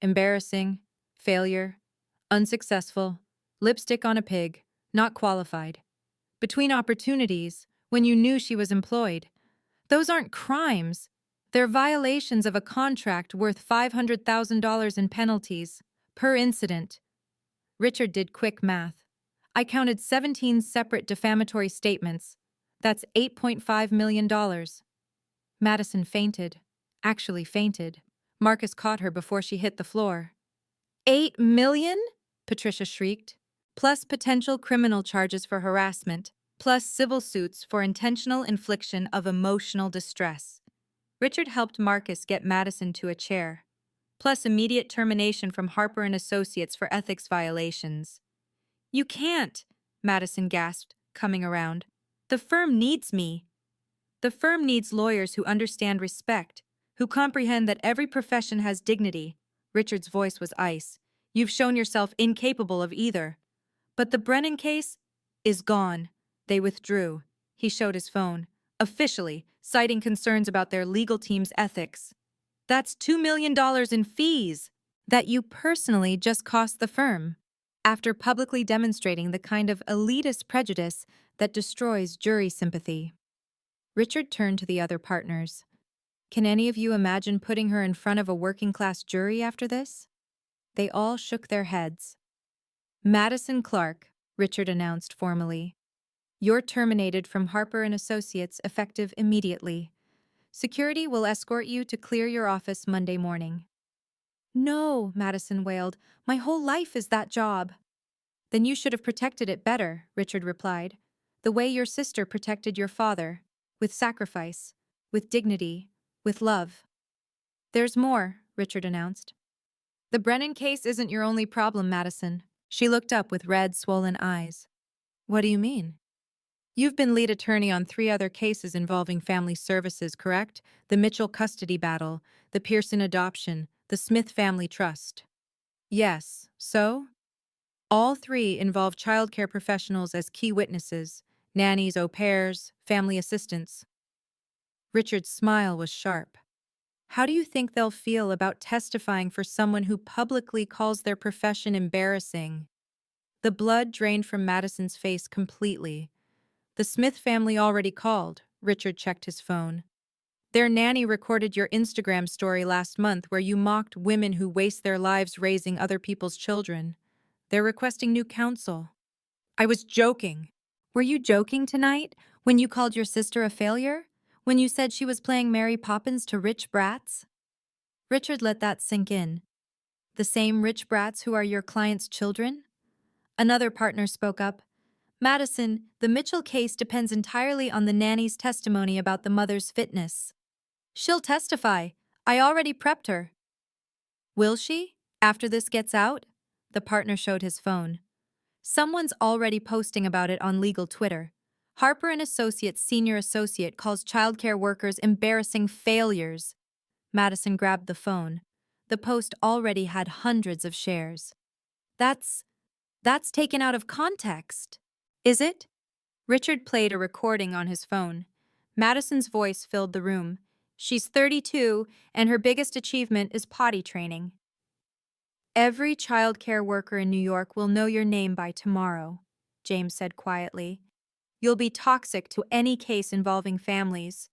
Embarrassing, failure, unsuccessful, lipstick on a pig, not qualified. Between opportunities, when you knew she was employed. Those aren't crimes. They're violations of a contract worth $500,000 in penalties, per incident. Richard did quick math. I counted 17 separate defamatory statements. That's $8.5 million. Madison fainted. Actually fainted. Marcus caught her before she hit the floor. 8 million? Patricia shrieked. Plus potential criminal charges for harassment, plus civil suits for intentional infliction of emotional distress. Richard helped Marcus get Madison to a chair, plus immediate termination from Harper and Associates for ethics violations. You can't, Madison gasped, coming around. The firm needs me. The firm needs lawyers who understand respect, who comprehend that every profession has dignity. Richard's voice was ice. You've shown yourself incapable of either. But the Brennan case is gone. They withdrew. He showed his phone, officially, citing concerns about their legal team's ethics. That's $2 million in fees that you personally just cost the firm, after publicly demonstrating the kind of elitist prejudice that destroys jury sympathy. Richard turned to the other partners. Can any of you imagine putting her in front of a working-class jury after this? They all shook their heads. Madison Clark, Richard announced formally. You're terminated from Harper and Associates effective immediately. Security will escort you to clear your office Monday morning. No, Madison wailed. My whole life is that job. Then you should have protected it better, Richard replied. The way your sister protected your father. With sacrifice. With dignity. With love. There's more, Richard announced. The Brennan case isn't your only problem, Madison. She looked up with red, swollen eyes. What do you mean? You've been lead attorney on 3 other cases involving family services, correct? The Mitchell custody battle, the Pearson adoption, the Smith family trust. Yes, so? All 3 involve childcare professionals as key witnesses. Nannies, au pairs, family assistants. Richard's smile was sharp. How do you think they'll feel about testifying for someone who publicly calls their profession embarrassing? The blood drained from Madison's face completely. The Smith family already called. Richard checked his phone. Their nanny recorded your Instagram story last month where you mocked women who waste their lives raising other people's children. They're requesting new counsel. I was joking. Were you joking tonight when you called your sister a failure? When you said she was playing Mary Poppins to rich brats? Richard let that sink in. The same rich brats who are your client's children? Another partner spoke up. Madison, the Mitchell case depends entirely on the nanny's testimony about the mother's fitness. She'll testify. I already prepped her. Will she? After this gets out? The partner showed his phone. Someone's already posting about it on legal Twitter. Harper and Associates senior associate calls childcare workers embarrassing failures. Madison grabbed the phone. The post already had hundreds of shares. That's taken out of context. Is it? Richard played a recording on his phone. Madison's voice filled the room. She's 32, and her biggest achievement is potty training. Every childcare worker in New York will know your name by tomorrow, James said quietly. You'll be toxic to any case involving families.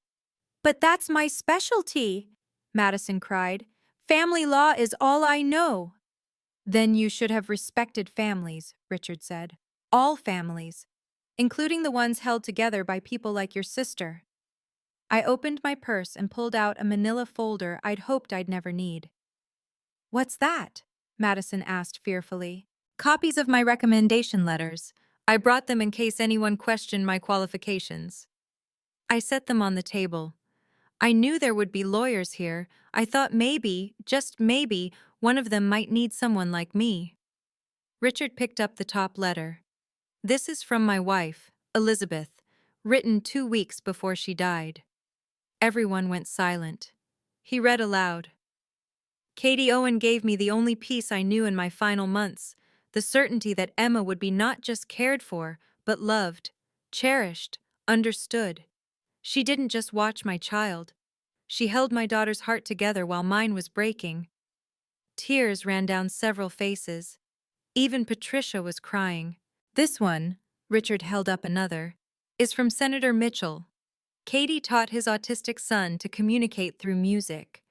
But that's my specialty, Madison cried. Family law is all I know. Then you should have respected families, Richard said. All families, including the ones held together by people like your sister. I opened my purse and pulled out a manila folder I'd hoped I'd never need. What's that? Madison asked fearfully. Copies of my recommendation letters. I brought them in case anyone questioned my qualifications. I set them on the table. I knew there would be lawyers here. I thought maybe, just maybe, one of them might need someone like me. Richard picked up the top letter. This is from my wife, Elizabeth, written 2 weeks before she died. Everyone went silent. He read aloud. Katie Owen gave me the only peace I knew in my final months, the certainty that Emma would be not just cared for, but loved, cherished, understood. She didn't just watch my child. She held my daughter's heart together while mine was breaking. Tears ran down several faces. Even Patricia was crying. This one, Richard held up another, is from Senator Mitchell. Katie taught his autistic son to communicate through music.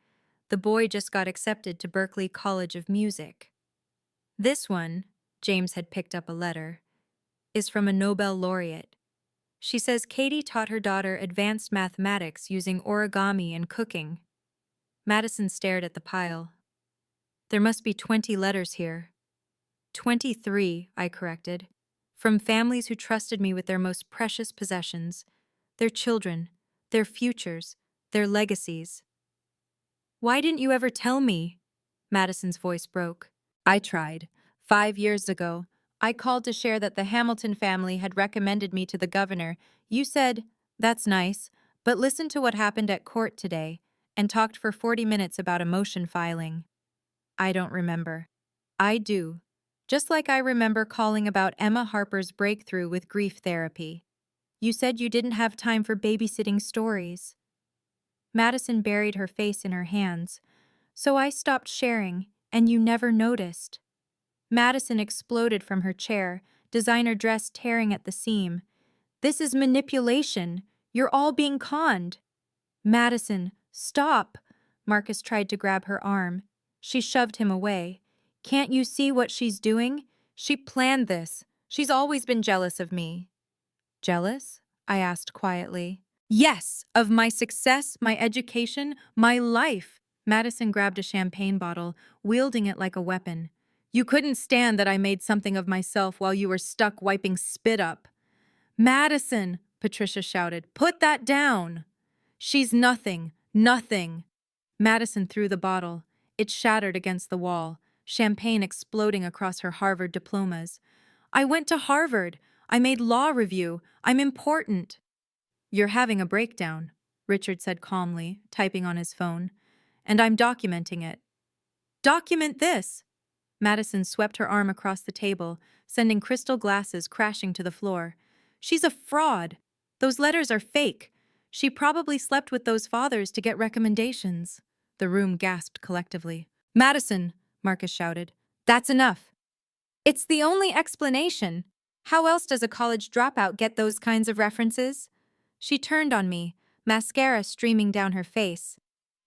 The boy just got accepted to Berklee College of Music. This one, James had picked up a letter, is from a Nobel laureate. She says Katie taught her daughter advanced mathematics using origami and cooking. Madison stared at the pile. There must be 20 letters here. 23, I corrected, from families who trusted me with their most precious possessions, their children, their futures, their legacies. Why didn't you ever tell me? Madison's voice broke. I tried. 5 years ago, I called to share that the Hamilton family had recommended me to the governor. You said, that's nice, but listen to what happened at court today, and talked for 40 minutes about a motion filing. I don't remember. I do. Just like I remember calling about Emma Harper's breakthrough with grief therapy. You said you didn't have time for babysitting stories. Madison buried her face in her hands. So I stopped sharing, and you never noticed. Madison exploded from her chair, designer dress tearing at the seam. This is manipulation. You're all being conned. Madison, stop. Marcus tried to grab her arm. She shoved him away. Can't you see what she's doing? She planned this. She's always been jealous of me. Jealous? I asked quietly. Yes, of my success, my education, my life. Madison grabbed a champagne bottle, wielding it like a weapon. You couldn't stand that I made something of myself while you were stuck wiping spit up. Madison, Patricia shouted, put that down. She's nothing, nothing. Madison threw the bottle. It shattered against the wall, champagne exploding across her Harvard diplomas. I went to Harvard. I made law review. I'm important. You're having a breakdown, Richard said calmly, typing on his phone. And I'm documenting it. Document this! Madison swept her arm across the table, sending crystal glasses crashing to the floor. She's a fraud. Those letters are fake. She probably slept with those fathers to get recommendations. The room gasped collectively. Madison, Marcus shouted. That's enough. It's the only explanation. How else does a college dropout get those kinds of references? She turned on me, mascara streaming down her face.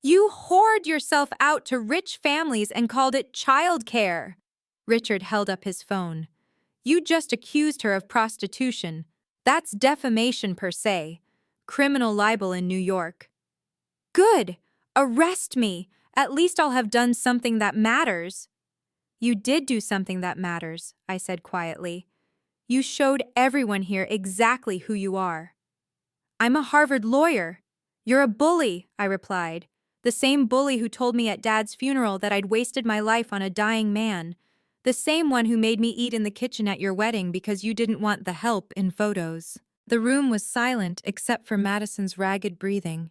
You whored yourself out to rich families and called it childcare. Richard held up his phone. You just accused her of prostitution. That's defamation per se. Criminal libel in New York. Good. Arrest me. At least I'll have done something that matters. You did do something that matters, I said quietly. You showed everyone here exactly who you are. I'm a Harvard lawyer. You're a bully, I replied. The same bully who told me at Dad's funeral that I'd wasted my life on a dying man. The same one who made me eat in the kitchen at your wedding because you didn't want the help in photos. The room was silent except for Madison's ragged breathing.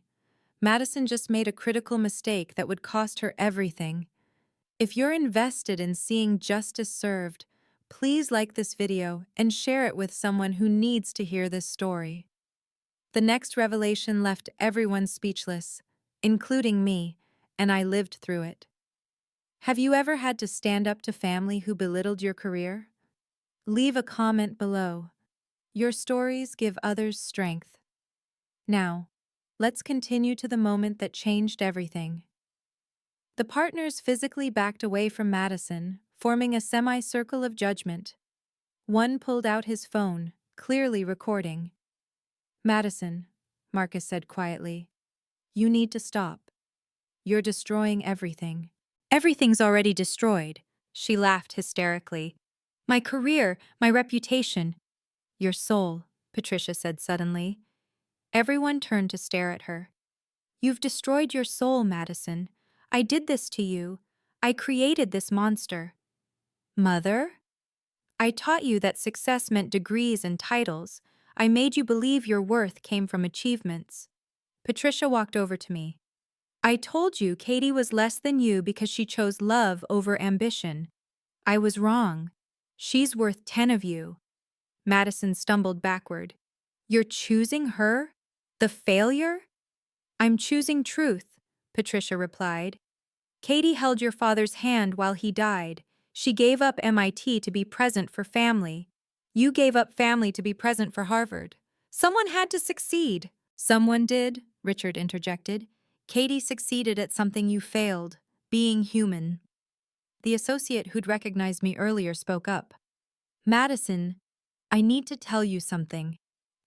Madison just made a critical mistake that would cost her everything. If you're invested in seeing justice served, please like this video and share it with someone who needs to hear this story. The next revelation left everyone speechless, including me, and I lived through it. Have you ever had to stand up to family who belittled your career? Leave a comment below. Your stories give others strength. Now, let's continue to the moment that changed everything. The partners physically backed away from Madison, forming a semicircle of judgment. One pulled out his phone, clearly recording. Madison, Marcus said quietly, you need to stop. You're destroying everything. Everything's already destroyed, she laughed hysterically. My career, my reputation. Your soul, Patricia said suddenly. Everyone turned to stare at her. You've destroyed your soul, Madison. I did this to you. I created this monster. Mother? I taught you that success meant degrees and titles. I made you believe your worth came from achievements. Patricia walked over to me. I told you Katie was less than you because she chose love over ambition. I was wrong. She's worth 10 of you. Madison stumbled backward. You're choosing her? The failure? I'm choosing truth, Patricia replied. Katie held your father's hand while he died. She gave up MIT to be present for family. You gave up family to be present for Harvard. Someone had to succeed. Someone did, Richard interjected. Katie succeeded at something you failed, being human. The associate who'd recognized me earlier spoke up. Madison, I need to tell you something.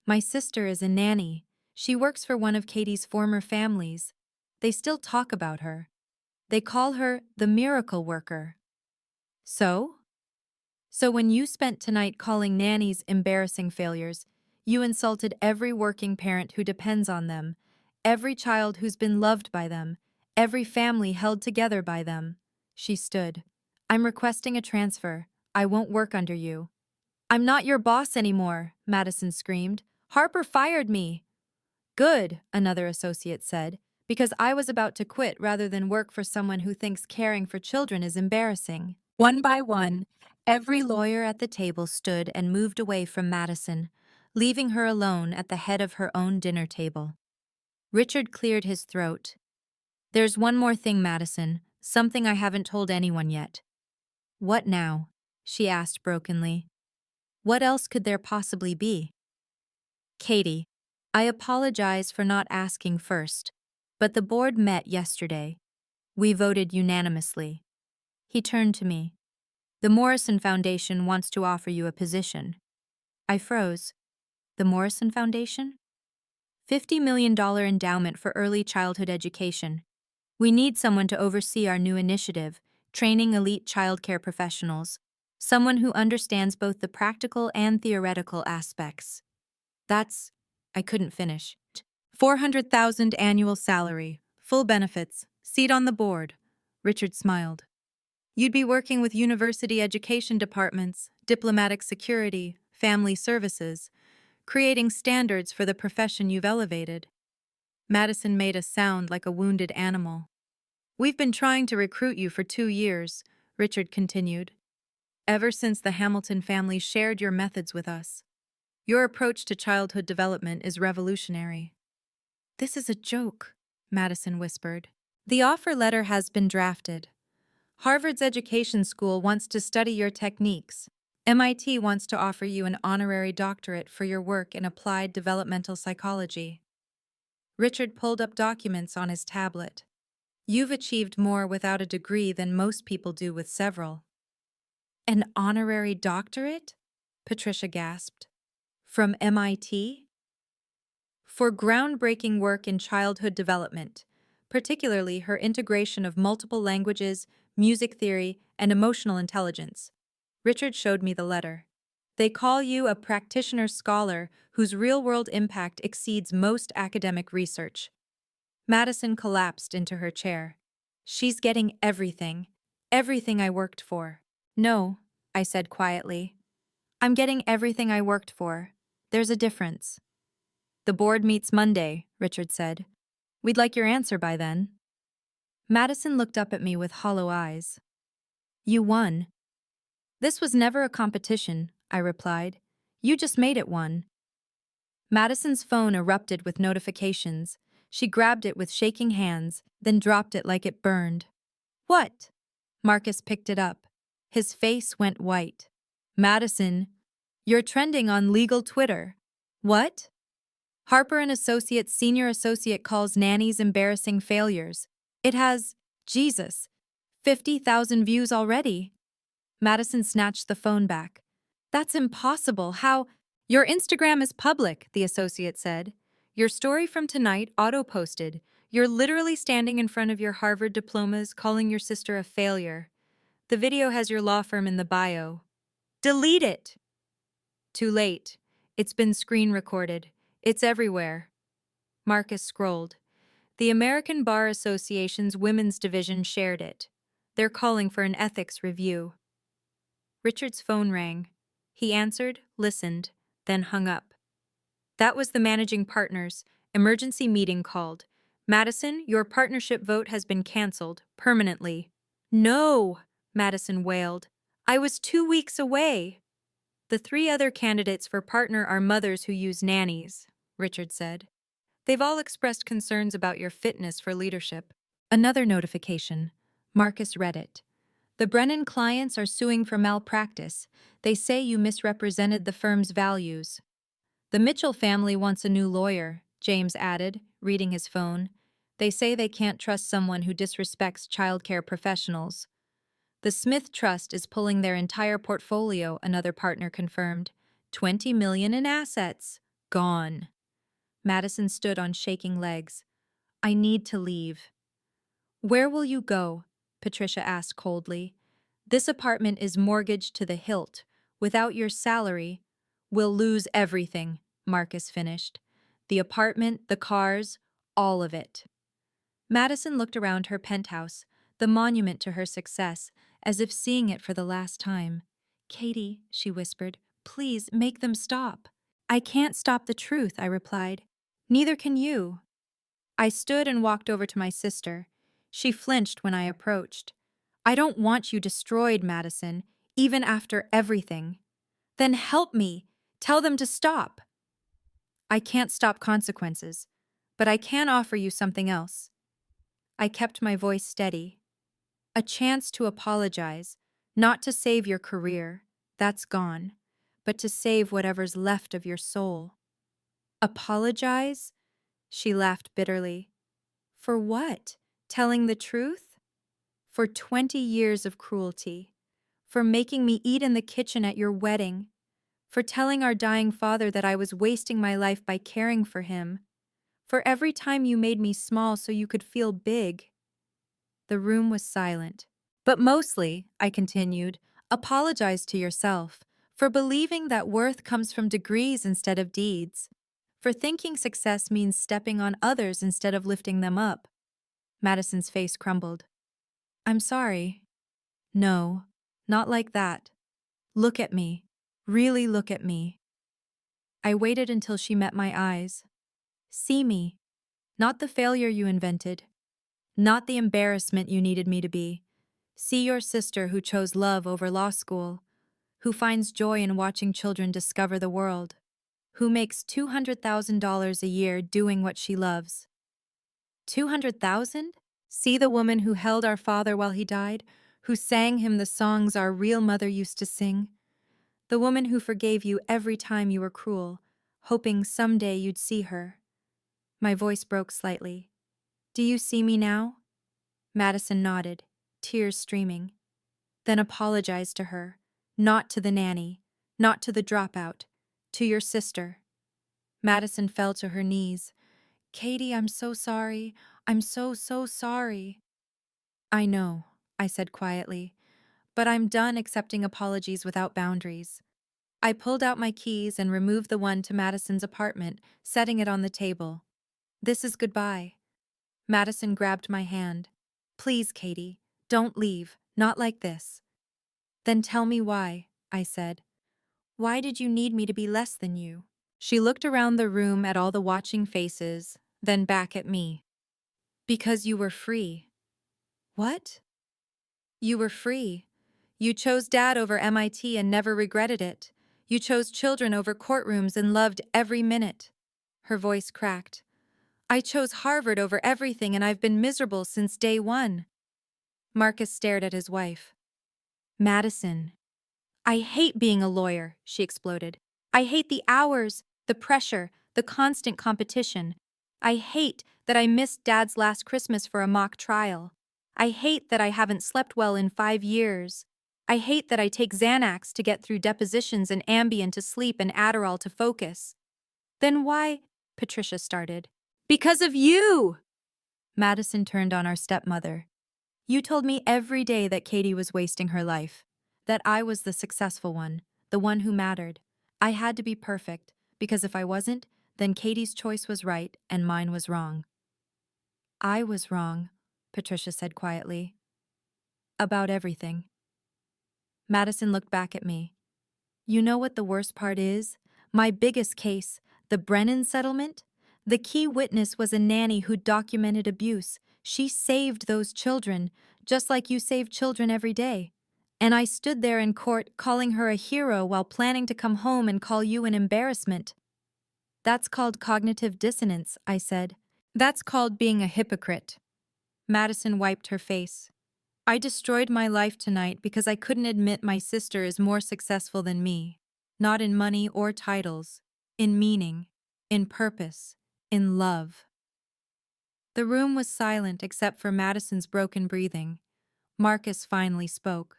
My sister is a nanny. She works for one of Katie's former families. They still talk about her. They call her the miracle worker. So? So when you spent tonight calling nannies embarrassing failures, you insulted every working parent who depends on them, every child who's been loved by them, every family held together by them. She stood. I'm requesting a transfer. I won't work under you. I'm not your boss anymore, Madison screamed. Harper fired me. Good, another associate said, because I was about to quit rather than work for someone who thinks caring for children is embarrassing. One by one, every lawyer at the table stood and moved away from Madison, leaving her alone at the head of her own dinner table. Richard cleared his throat. There's one more thing, Madison, something I haven't told anyone yet. What now? She asked brokenly. What else could there possibly be? Katie, I apologize for not asking first, but the board met yesterday. We voted unanimously. He turned to me. The Morrison Foundation wants to offer you a position. I froze. The Morrison Foundation? $50 million endowment for early childhood education. We need someone to oversee our new initiative, training elite childcare professionals, someone who understands both the practical and theoretical aspects. I couldn't finish. 400,000 annual salary, full benefits, seat on the board. Richard smiled. You'd be working with university education departments, diplomatic security, family services, creating standards for the profession you've elevated. Madison made a sound like a wounded animal. We've been trying to recruit you for 2 years, Richard continued. Ever since the Hamilton family shared your methods with us. Your approach to childhood development is revolutionary. This is a joke, Madison whispered. The offer letter has been drafted. Harvard's education school wants to study your techniques. MIT wants to offer you an honorary doctorate for your work in applied developmental psychology. Richard pulled up documents on his tablet. You've achieved more without a degree than most people do with several. An honorary doctorate? Patricia gasped. From MIT? For groundbreaking work in childhood development, particularly her integration of multiple languages, music theory, and emotional intelligence. Richard showed me the letter. They call you a practitioner scholar whose real-world impact exceeds most academic research. Madison collapsed into her chair. She's getting everything. Everything I worked for. No, I said quietly. I'm getting everything I worked for. There's a difference. The board meets Monday, Richard said. We'd like your answer by then. Madison looked up at me with hollow eyes. You won. This was never a competition, I replied. You just made it one. Madison's phone erupted with notifications. She grabbed it with shaking hands, then dropped it like it burned. What? Marcus picked it up. His face went white. Madison, you're trending on legal Twitter. What? Harper and Associates senior associate calls Nanny's embarrassing failures. It has, Jesus, 50,000 views already. Madison snatched the phone back. That's impossible. How? Your Instagram is public, the associate said. Your story from tonight auto-posted. You're literally standing in front of your Harvard diplomas calling your sister a failure. The video has your law firm in the bio. Delete it! Too late. It's been screen recorded. It's everywhere. Marcus scrolled. The American Bar Association's Women's Division shared it. They're calling for an ethics review. Richard's phone rang. He answered, listened, then hung up. That was the managing partner's emergency meeting called. Madison, your partnership vote has been canceled, permanently. No, Madison wailed. I was 2 weeks away. The 3 other candidates for partner are mothers who use nannies, Richard said. They've all expressed concerns about your fitness for leadership. Another notification. Marcus read it. The Brennan clients are suing for malpractice. They say you misrepresented the firm's values. The Mitchell family wants a new lawyer, James added, reading his phone. They say they can't trust someone who disrespects childcare professionals. The Smith Trust is pulling their entire portfolio, another partner confirmed. $20 million in assets. Gone. Madison stood on shaking legs. I need to leave. Where will you go? Patricia asked coldly. This apartment is mortgaged to the hilt. Without your salary, we'll lose everything, Marcus finished. The apartment, the cars, all of it. Madison looked around her penthouse, the monument to her success, as if seeing it for the last time. Katie, she whispered, please make them stop. I can't stop the truth, I replied. Neither can you. I stood and walked over to my sister. She flinched when I approached. I don't want you destroyed, Madison, even after everything. Then help me. Tell them to stop. I can't stop consequences, but I can offer you something else. I kept my voice steady. A chance to apologize, not to save your career, that's gone, but to save whatever's left of your soul. Apologize? She laughed bitterly. For what? Telling the truth? For 20 years of cruelty. For making me eat in the kitchen at your wedding. For telling our dying father that I was wasting my life by caring for him. For every time you made me small so you could feel big. The room was silent. But mostly, I continued, apologize to yourself for believing that worth comes from degrees instead of deeds. For thinking success means stepping on others instead of lifting them up. Madison's face crumbled. I'm sorry. No, not like that. Look at me. Really look at me. I waited until she met my eyes. See me. Not the failure you invented. Not the embarrassment you needed me to be. See your sister who chose love over law school, who finds joy in watching children discover the world. who makes $200,000 a year doing what she loves. 200,000? See the woman who held our father while he died, who sang him the songs our real mother used to sing? The woman who forgave you every time you were cruel, hoping someday you'd see her. My voice broke slightly. Do you see me now? Madison nodded, tears streaming. Then apologized to her, not to the nanny, not to the dropout, to your sister. Madison fell to her knees. Katie, I'm so sorry. I'm so sorry. I know, I said quietly, but I'm done accepting apologies without boundaries. I pulled out my keys and removed the one to Madison's apartment, setting it on the table. This is goodbye. Madison grabbed my hand. Please, Katie, don't leave, not like this. Then tell me why, I said. Why did you need me to be less than you? She looked around the room at all the watching faces, then back at me. Because you were free. What? You were free. You chose Dad over MIT and never regretted it. You chose children over courtrooms and loved every minute. Her voice cracked. I chose Harvard over everything and I've been miserable since day one. Marcus stared at his wife. Madison. I hate being a lawyer, she exploded. I hate the hours, the pressure, the constant competition. I hate that I missed Dad's last Christmas for a mock trial. I hate that I haven't slept well in 5 years. I hate that I take Xanax to get through depositions and Ambien to sleep and Adderall to focus. Then why? Patricia started. Because of you! Madison turned on our stepmother. You told me every day that Katie was wasting her life, that I was the successful one, the one who mattered. I had to be perfect, because if I wasn't, then Katie's choice was right and mine was wrong. I was wrong, Patricia said quietly. About everything. Madison looked back at me. You know what the worst part is? My biggest case, the Brennan settlement? The key witness was a nanny who documented abuse. She saved those children, just like you save children every day. And I stood there in court calling her a hero while planning to come home and call you an embarrassment. That's called cognitive dissonance, I said. That's called being a hypocrite. Madison wiped her face. I destroyed my life tonight because I couldn't admit my sister is more successful than me. Not in money or titles, in meaning, in purpose, in love. The room was silent except for Madison's broken breathing. Marcus finally spoke.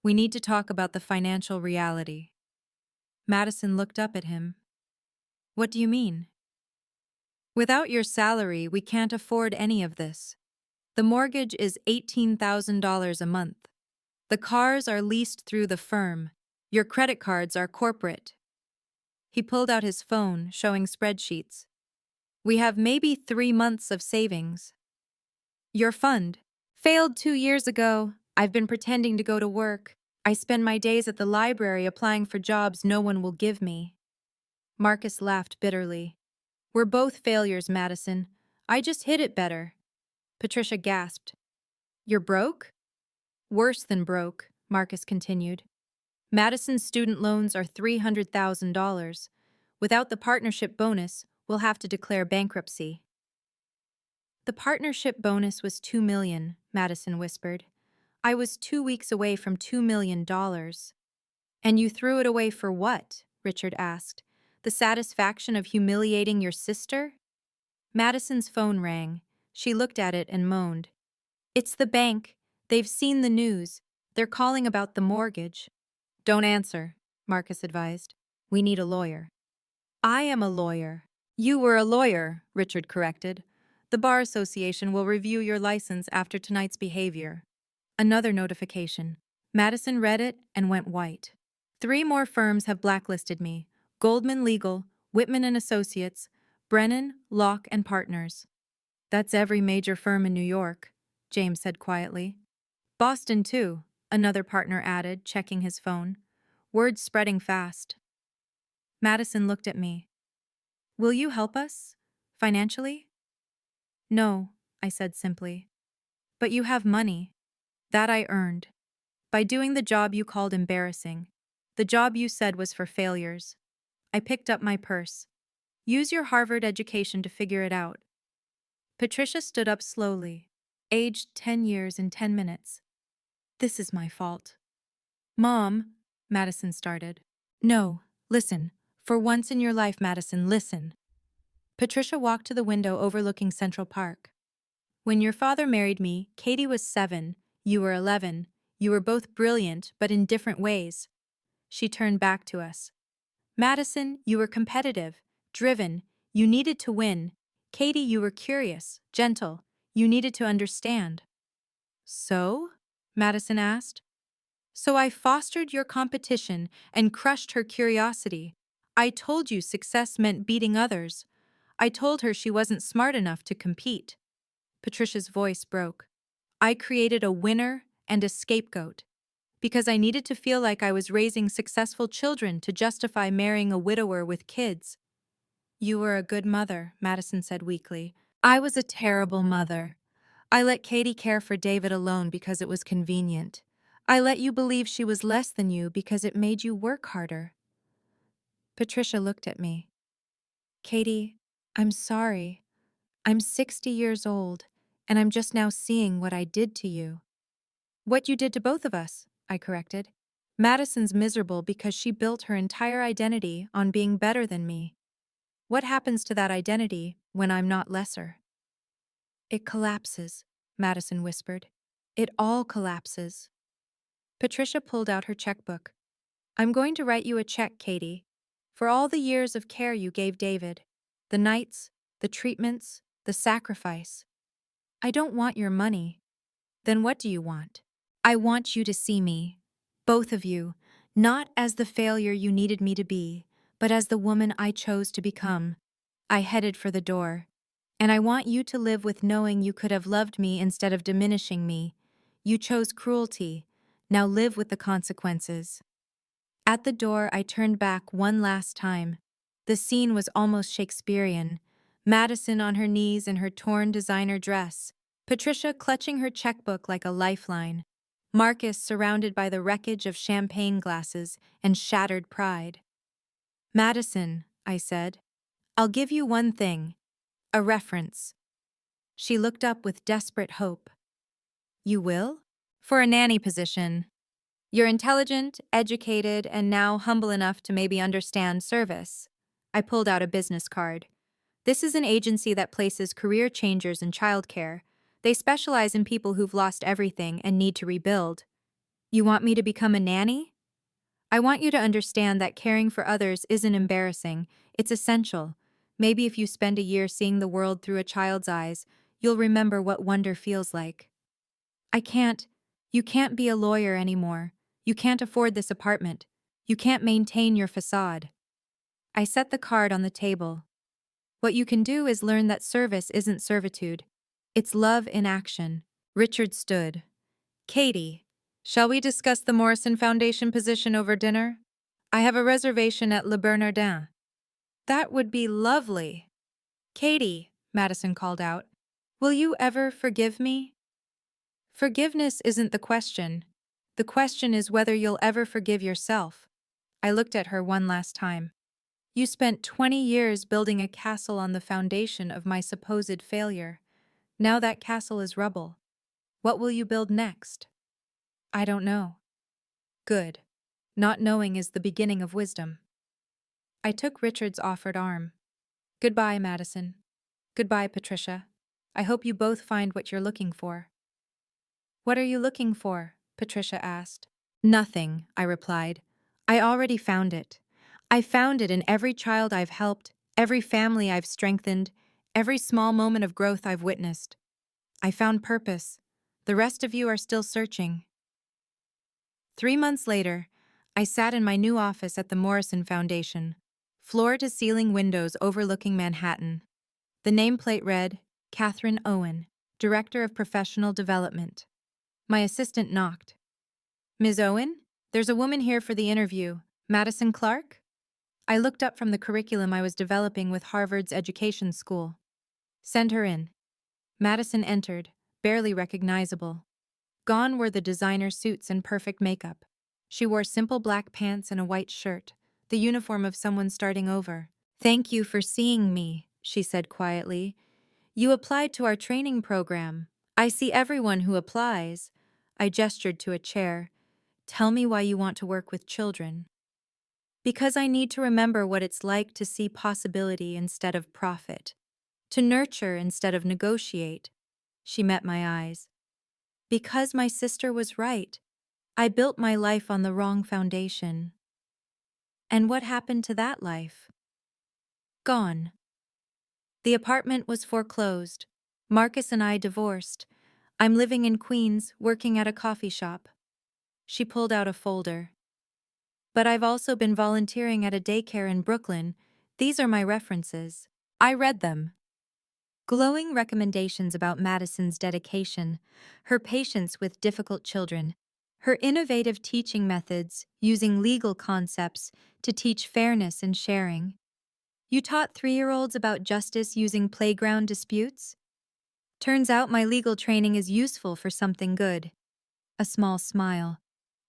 We need to talk about the financial reality. Madison looked up at him. What do you mean? Without your salary, we can't afford any of this. The mortgage is $18,000 a month. The cars are leased through the firm. Your credit cards are corporate. He pulled out his phone, showing spreadsheets. We have maybe 3 months of savings. Your fund failed 2 years ago. I've been pretending to go to work. I spend my days at the library applying for jobs no one will give me. Marcus laughed bitterly. We're both failures, Madison. I just hid it better. Patricia gasped. You're broke? Worse than broke, Marcus continued. Madison's student loans are $300,000. Without the partnership bonus, we'll have to declare bankruptcy. The partnership bonus was $2 million, Madison whispered. I was 2 weeks away from $2 million. And you threw it away for what? Richard asked. The satisfaction of humiliating your sister? Madison's phone rang. She looked at it and moaned. It's the bank. They've seen the news. They're calling about the mortgage. Don't answer, Marcus advised. We need a lawyer. I am a lawyer. You were a lawyer, Richard corrected. The Bar Association will review your license after tonight's behavior. Another notification. Madison read it and went white. 3 more firms have blacklisted me. Goldman Legal, Whitman and Associates, Brennan, Locke and Partners. That's every major firm in New York, James said quietly. Boston, too, another partner added, checking his phone. Word's spreading fast. Madison looked at me. Will you help us? Financially? No, I said simply. But you have money. That I earned. By doing the job you called embarrassing. The job you said was for failures. I picked up my purse. Use your Harvard education to figure it out. Patricia stood up slowly. Aged 10 years and 10 minutes. This is my fault. Mom, Madison started. No, listen. For once in your life, Madison, listen. Patricia walked to the window overlooking Central Park. When your father married me, Katie was 7, you were 11. You were both brilliant, but in different ways. She turned back to us. Madison, you were competitive, driven, you needed to win. Katie, you were curious, gentle, you needed to understand. So? Madison asked. So I fostered your competition and crushed her curiosity. I told you success meant beating others. I told her she wasn't smart enough to compete. Patricia's voice broke. I created a winner and a scapegoat. Because I needed to feel like I was raising successful children to justify marrying a widower with kids. You were a good mother, Madison said weakly. I was a terrible mother. I let Katie care for David alone because it was convenient. I let you believe she was less than you because it made you work harder. Patricia looked at me. Katie, I'm sorry. I'm 60 years old, and I'm just now seeing what I did to you. What you did to both of us, I corrected. Madison's miserable because she built her entire identity on being better than me. What happens to that identity when I'm not lesser? It collapses, Madison whispered. It all collapses. Patricia pulled out her checkbook. I'm going to write you a check, Katie, for all the years of care you gave David, the nights, the treatments, the sacrifice. I don't want your money. Then what do you want? I want you to see me, both of you, not as the failure you needed me to be, but as the woman I chose to become. I headed for the door. And I want you to live with knowing you could have loved me instead of diminishing me. You chose cruelty. Now live with the consequences. At the door, I turned back one last time. The scene was almost Shakespearean. Madison on her knees in her torn designer dress, Patricia clutching her checkbook like a lifeline, Marcus surrounded by the wreckage of champagne glasses and shattered pride. Madison, I said, I'll give you one thing, a reference. She looked up with desperate hope. You will? For a nanny position. You're intelligent, educated, and now humble enough to maybe understand service. I pulled out a business card. This is an agency that places career changers in childcare. They specialize in people who've lost everything and need to rebuild. You want me to become a nanny? I want you to understand that caring for others isn't embarrassing, it's essential. Maybe if you spend a year seeing the world through a child's eyes, you'll remember what wonder feels like. You can't be a lawyer anymore. You can't afford this apartment. You can't maintain your facade. I set the card on the table. What you can do is learn that service isn't servitude. It's love in action. Richard stood. Katie, shall we discuss the Morrison Foundation position over dinner? I have a reservation at Le Bernardin. That would be lovely. Katie, Madison called out, will you ever forgive me? Forgiveness isn't the question. The question is whether you'll ever forgive yourself. I looked at her one last time. You spent 20 years building a castle on the foundation of my supposed failure. Now that castle is rubble. What will you build next? I don't know. Good. Not knowing is the beginning of wisdom. I took Richard's offered arm. Goodbye, Madison. Goodbye, Patricia. I hope you both find what you're looking for. What are you looking for? Patricia asked. Nothing, I replied. I already found it. I found it in every child I've helped, every family I've strengthened, every small moment of growth I've witnessed. I found purpose. The rest of you are still searching. 3 months later, I sat in my new office at the Morrison Foundation, floor-to-ceiling windows overlooking Manhattan. The nameplate read, Katie Owen, Director of Professional Development. My assistant knocked. Ms. Owen, there's a woman here for the interview. Madison Clark? I looked up from the curriculum I was developing with Harvard's education school. Send her in. Madison entered, barely recognizable. Gone were the designer suits and perfect makeup. She wore simple black pants and a white shirt, the uniform of someone starting over. "Thank you for seeing me," she said quietly. "You applied to our training program. I see everyone who applies." I gestured to a chair. "Tell me why you want to work with children." "Because I need to remember what it's like to see possibility instead of profit, to nurture instead of negotiate." She met my eyes. "Because my sister was right. I built my life on the wrong foundation." "And what happened to that life?" "Gone. The apartment was foreclosed. Marcus and I divorced. I'm living in Queens, working at a coffee shop." She pulled out a folder. "But I've also been volunteering at a daycare in Brooklyn. These are my references." I read them. Glowing recommendations about Madison's dedication, her patience with difficult children, her innovative teaching methods using legal concepts to teach fairness and sharing. "You taught 3-year-olds about justice using playground disputes? Turns out my legal training is useful for something good." A small smile.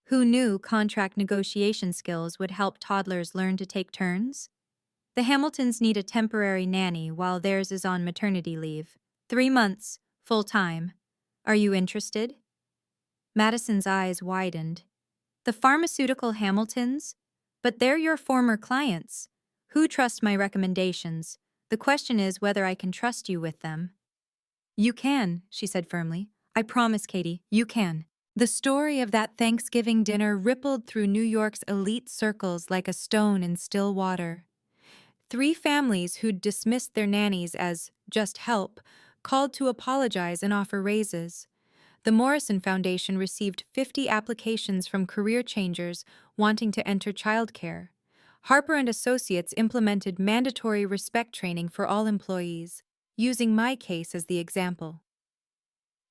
Who knew contract negotiation skills would help toddlers learn to take turns? "The Hamiltons need a temporary nanny while theirs is on maternity leave. 3 months, full-time. Are you interested?" Madison's eyes widened. "The pharmaceutical Hamiltons? But they're your former clients. Who trusts my recommendations? The question is whether I can trust you with them." "You can," she said firmly. "I promise, Katie, you can." The story of that Thanksgiving dinner rippled through New York's elite circles like a stone in still water. 3 families who'd dismissed their nannies as just help called to apologize and offer raises. The Morrison Foundation received 50 applications from career changers wanting to enter childcare. Harper and Associates implemented mandatory respect training for all employees, using my case as the example.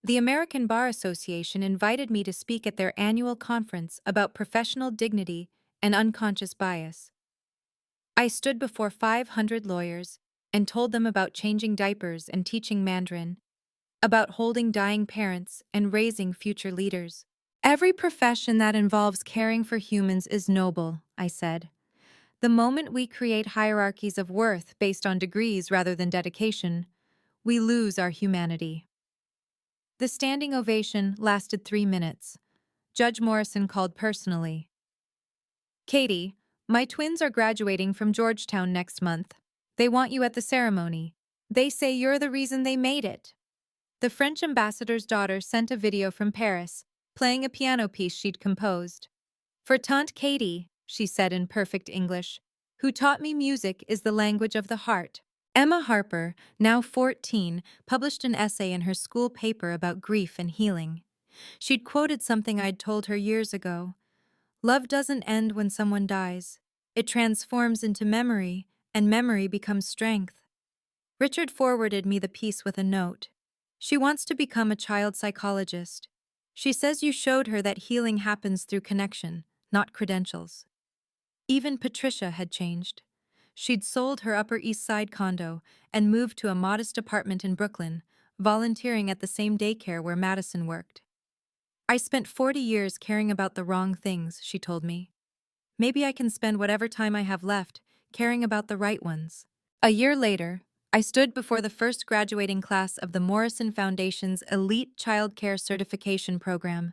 The American Bar Association invited me to speak at their annual conference about professional dignity and unconscious bias. I stood before 500 lawyers and told them about changing diapers and teaching Mandarin, about holding dying parents and raising future leaders. "Every profession that involves caring for humans is noble," I said. "The moment we create hierarchies of worth based on degrees rather than dedication, we lose our humanity." The standing ovation lasted 3 minutes. Judge Morrison called personally. "Katie, my twins are graduating from Georgetown next month. They want you at the ceremony. They say you're the reason they made it." The French ambassador's daughter sent a video from Paris, playing a piano piece she'd composed. "For Tante Katie," she said in perfect English, "who taught me music is the language of the heart." Emma Harper, now 14, published an essay in her school paper about grief and healing. She'd quoted something I'd told her years ago. "Love doesn't end when someone dies. It transforms into memory, and memory becomes strength." Richard forwarded me the piece with a note. "She wants to become a child psychologist. She says you showed her that healing happens through connection, not credentials." Even Patricia had changed. She'd sold her Upper East Side condo and moved to a modest apartment in Brooklyn, volunteering at the same daycare where Madison worked. "I spent 40 years caring about the wrong things," she told me. "Maybe I can spend whatever time I have left caring about the right ones." A year later, I stood before the first graduating class of the Morrison Foundation's Elite Child Care Certification Program.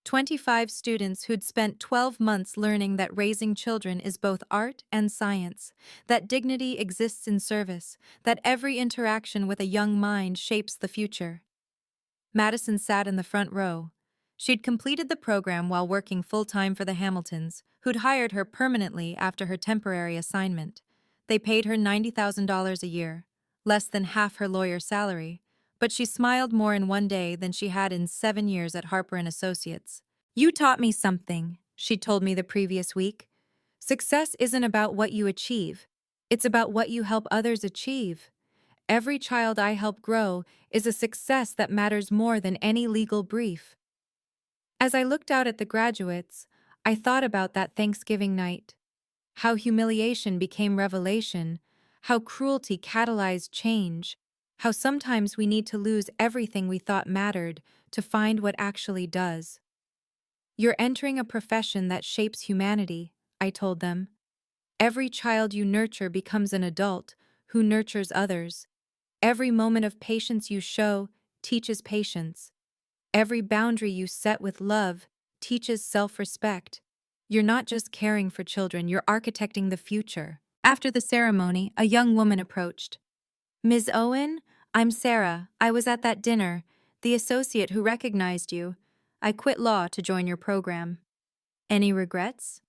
25 students who'd spent 12 months learning that raising children is both art and science, that dignity exists in service, that every interaction with a young mind shapes the future. Madison sat in the front row. She'd completed the program while working full-time for the Hamiltons, who'd hired her permanently after her temporary assignment. They paid her $90,000 a year, less than half her lawyer's salary, but she smiled more in one day than she had in 7 years at Harper and Associates. "You taught me something," she told me the previous week. "Success isn't about what you achieve. It's about what you help others achieve. Every child I help grow is a success that matters more than any legal brief." As I looked out at the graduates, I thought about that Thanksgiving night. How humiliation became revelation, how cruelty catalyzed change, how sometimes we need to lose everything we thought mattered to find what actually does. "You're entering a profession that shapes humanity," I told them. Every child you nurture becomes an adult who nurtures others. Every moment of patience you show teaches patience. Every boundary you set with love teaches self-respect. You're not just caring for children, you're architecting the future. After the ceremony, a young woman approached. Ms. Owen, I'm Sarah. I was at that dinner, the associate who recognized you. I quit law to join your program. Any regrets?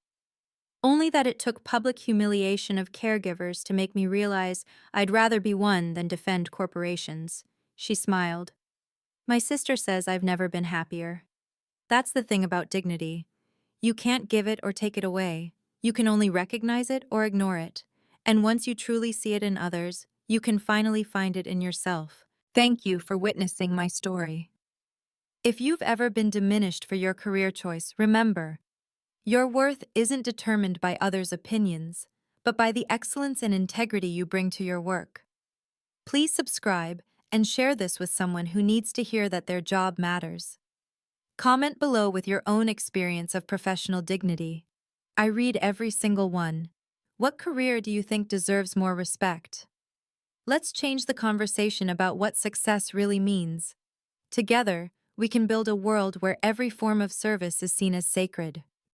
Only that it took public humiliation of caregivers to make me realize I'd rather be one than defend corporations. She smiled. My sister says I've never been happier. That's the thing about dignity. You can't give it or take it away. You can only recognize it or ignore it. And once you truly see it in others, you can finally find it in yourself. Thank you for witnessing my story. If you've ever been diminished for your career choice, remember, your worth isn't determined by others' opinions, but by the excellence and integrity you bring to your work. Please subscribe and share this with someone who needs to hear that their job matters. Comment below with your own experience of professional dignity. I read every single one. What career do you think deserves more respect? Let's change the conversation about what success really means. Together, we can build a world where every form of service is seen as sacred.